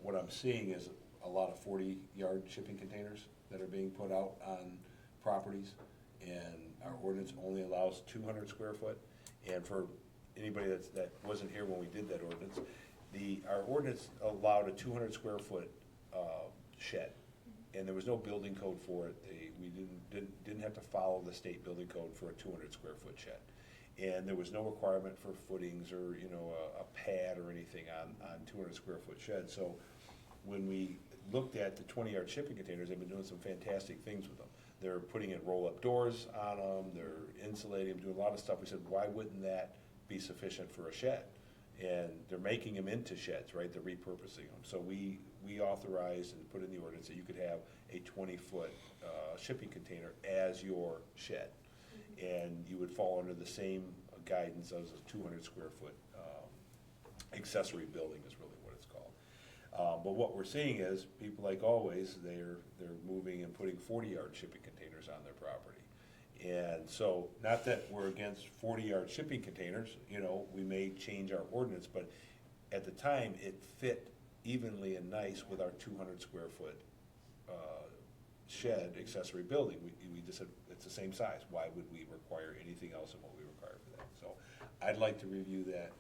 What I'm seeing is a lot of 40-yard shipping containers that are being put out on properties, and our ordinance only allows 200 square foot. And for anybody that wasn't here when we did that ordinance, our ordinance allowed a 200 square foot shed, and there was no building code for it. We didn't have to follow the state building code for a 200 square foot shed. And there was no requirement for footings or, you know, a pad or anything on 200 square foot shed. So when we looked at the 20-yard shipping containers, they've been doing some fantastic things with them. They're putting in roll-up doors on them, they're insulating them, doing a lot of stuff. We said, why wouldn't that be sufficient for a shed? And they're making them into sheds, right? They're repurposing them. So we authorized and put in the ordinance that you could have a 20-foot shipping container as your shed. And you would fall under the same guidance as a 200 square foot accessory building is really what it's called. But what we're seeing is, people, like always, they're moving and putting 40-yard shipping containers on their property. And so, not that we're against 40-yard shipping containers, you know, we may change our ordinance, but at the time, it fit evenly and nice with our 200 square foot shed accessory building. We just said, it's the same size. Why would we require anything else than what we require for that? So I'd like to review that.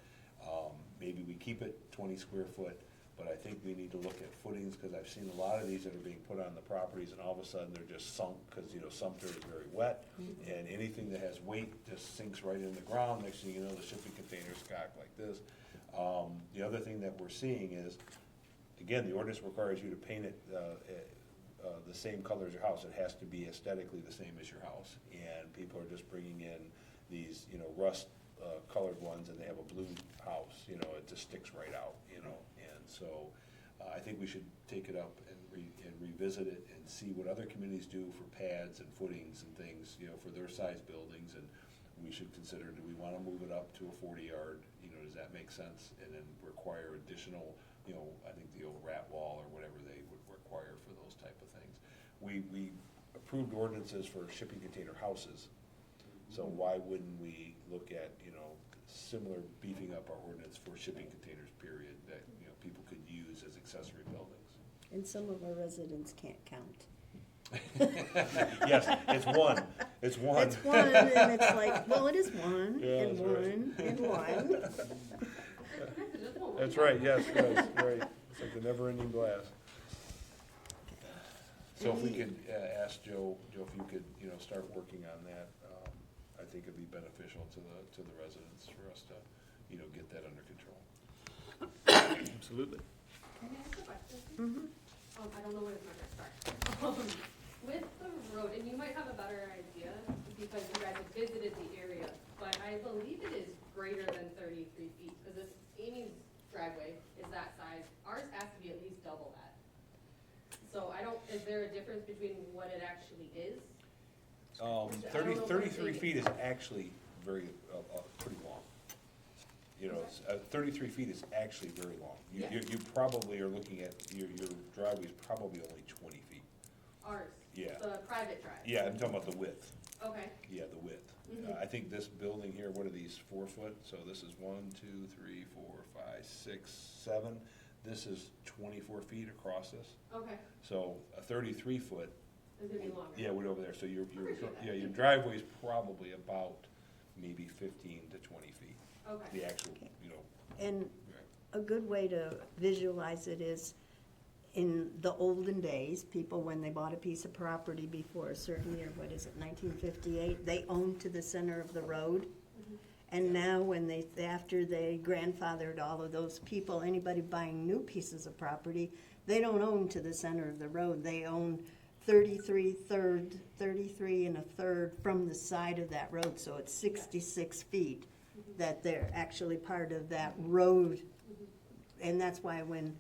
Maybe we keep it 20 square foot, but I think we need to look at footings, because I've seen a lot of these that are being put on the properties, and all of a sudden they're just sunk, because, you know, Sumpter is very wet, and anything that has weight just sinks right in the ground. Next thing you know, the shipping containers cock like this. The other thing that we're seeing is, again, the ordinance requires you to paint it the same color as your house. It has to be aesthetically the same as your house. And people are just bringing in these, you know, rust colored ones, and they have a blue house, you know, it just sticks right out, you know. And so I think we should take it up and revisit it and see what other communities do for pads and footings and things, you know, for their size buildings. And we should consider, do we want to move it up to a 40-yard, you know, does that make sense? And then require additional, you know, I think the old rat wall or whatever they would require for those type of things. We approved ordinances for shipping container houses, so why wouldn't we look at, you know, similar beefing up our ordinance for shipping containers, period, that, you know, people could use as accessory buildings? And some of our residents can't count. Yes, it's one. It's one, and it's like, well, it is one, Yeah, and that's right. one, and one. That's right, yes, yes, right. It's like the never-ending blast. So if we could ask Joe, if you could, you know, start working on that, I think it'd be beneficial to the residents for us to, you know, get that under control. Absolutely. Can I ask a question? Mhm. I don't know where this might start. With the road, and you might have a better idea because you guys have visited the area, but I believe it is greater than 33 feet, because if Amy's driveway is that size, ours has to be at least double that. So is there a difference between what it actually is? 33 feet is actually pretty long. You know, 33 feet is actually very long. You probably are looking at, your driveway is probably only 20 feet. Ours? Yeah. The private drive? Yeah, I'm talking about the width. Okay. Yeah, the width. Mhm. I think this building here, what are these, 4 foot? So this is 1, 2, 3, 4, 5, 6, 7. This is 24 feet across this. Okay. So a 33 foot, It's gonna be longer. yeah, would over there. So your Appreciate that. your driveway is probably about maybe 15 to 20 feet. Okay. The actual, you know. And Right. a good way to visualize it is, in the olden days, people, when they bought a piece of property before a certain year, 1958, they owned to the center of the road. Mhm. And now when after they grandfathered all of those people, anybody buying new pieces of property, they don't own to the center of the road. They own 33 and a third from the side of that road, so it's 66 feet that they're actually part of that road. And that's why when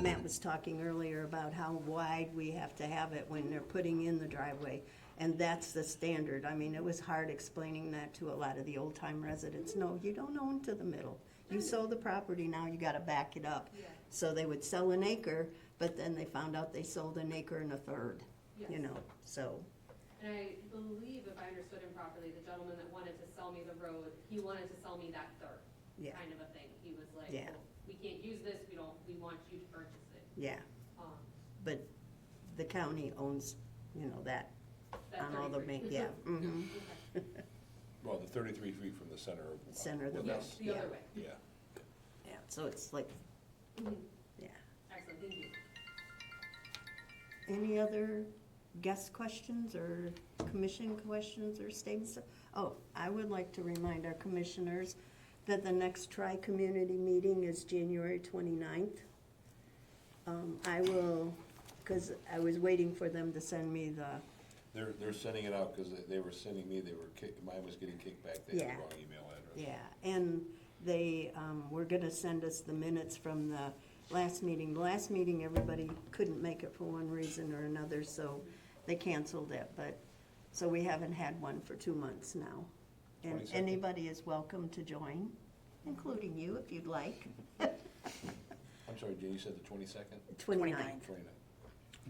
Matt was talking earlier about how wide we have to have it when they're putting in the driveway, and that's the standard. I mean, it was hard explaining that to a lot of the old-time residents. No, you don't own to the middle. You sold the property, now you gotta back it up. So they would sell an acre, but then they found out they sold an acre and a third, you know, so. And I believe, if I understood him properly, the gentleman that wanted to sell me the road, he wanted to sell me that third, Yeah. kind of a thing. He was like, Yeah. well, we can't use this, we want you to purchase it. Yeah, Um, but the county owns, you know, that that on all the, 33. yeah, mm-hmm, Okay. Well, the 33 feet from the center of. Center of the with road. us. The other way. Yeah. yeah, so it's like, Mhm. yeah. Excellent, thank you. Any other guest questions or commission questions or statements? Oh, I would like to remind our commissioners that the next tri-community meeting is January 29th. I will, because I was waiting for them to send me the, They're sending it out because they were sending me, mine was getting kicked back, they had Yeah. the wrong email address. yeah, and they were gonna send us the minutes from the last meeting. The last meeting, everybody couldn't make it for one reason or another, so they canceled it, but, so we haven't had one for 2 months now. And 22nd. anybody is welcome to join, including you if you'd like. I'm sorry, Jane, you said the 22nd? 29th. 29th.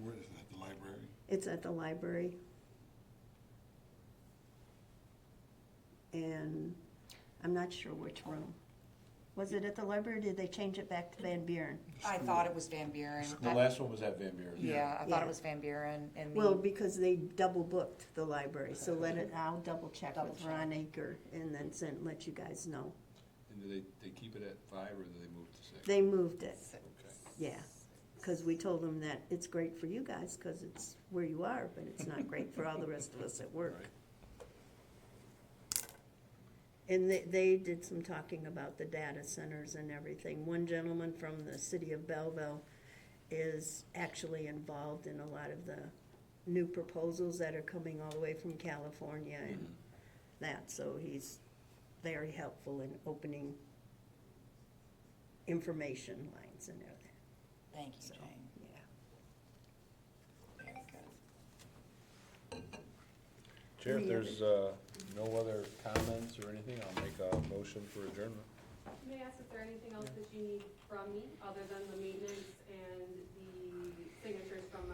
Where is it, the library? It's at the library. And I'm not sure which room. Was it at the library, or did they change it back to Van Buren? I thought it was Van Buren. The last one was at Van Buren. Yeah, I thought Yeah. it was Van Buren and Well, the, because they double booked the library, so I'll double check Double with check. Ron Aker and then let you guys know. And do they keep it at 5 or do they move to 6? They moved it, Okay. yeah, because we told them that it's great for you guys, because it's where you are, but it's not great for all the rest of us at work. Right. And they did some talking about the data centers and everything. One gentleman from the city of Belleville is actually involved in a lot of the new proposals that are coming all the way from California and that, so he's very helpful in opening information lines and everything, thank you, so, Jane. yeah. Very good. Chair, if Any other- there's no other comments or anything, I'll make a motion for adjournment. May I ask if there anything else that you need from me, other than the maintenance and the signatures from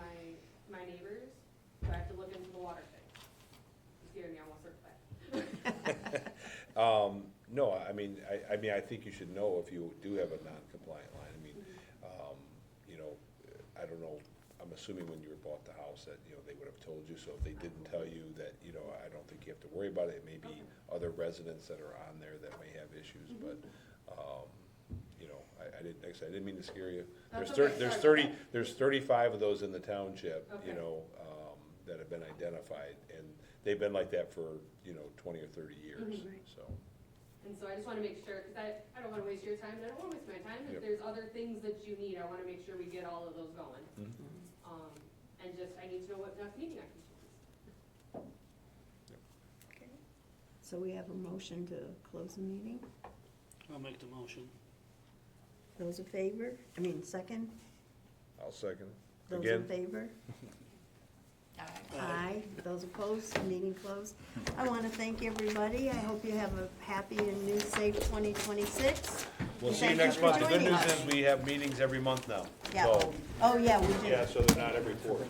my neighbors? Do I have to look into the water thing? You scared me, I almost certified. No, I mean, I think you should know if you do have a non-compliant line. I mean, you know, I don't know, I'm assuming when you bought the house that, you know, they would have told you, so if they didn't tell you that, you know, I don't think you have to worry about it. It may be other residents that are on there that may have issues, but, you know, I didn't, like I said, I didn't mean to scare you. That's There's okay. there's 35 of those in the township, you Okay. know, that have been identified, and they've been like that for, you know, 20 or 30 years, so. And so I just wanna make sure, cause I don't wanna waste your time, and I don't wanna waste my time. Yep. If there's other things that you need, I wanna make sure we get all of those going. And just, I need to know what next meeting I can choose. So we have a motion to close the meeting. I'll make the motion. Those in favor? Second? I'll second. Those Again? in favor? Aye. Aye. Those opposed, meeting closed. I want to thank everybody. I hope you have a happy and new, safe 2026. We'll And see you thank next for month. The good joining news us. is we have meetings every month now. Yeah. So, Oh, yeah, we do. yeah, so they're not every quarter.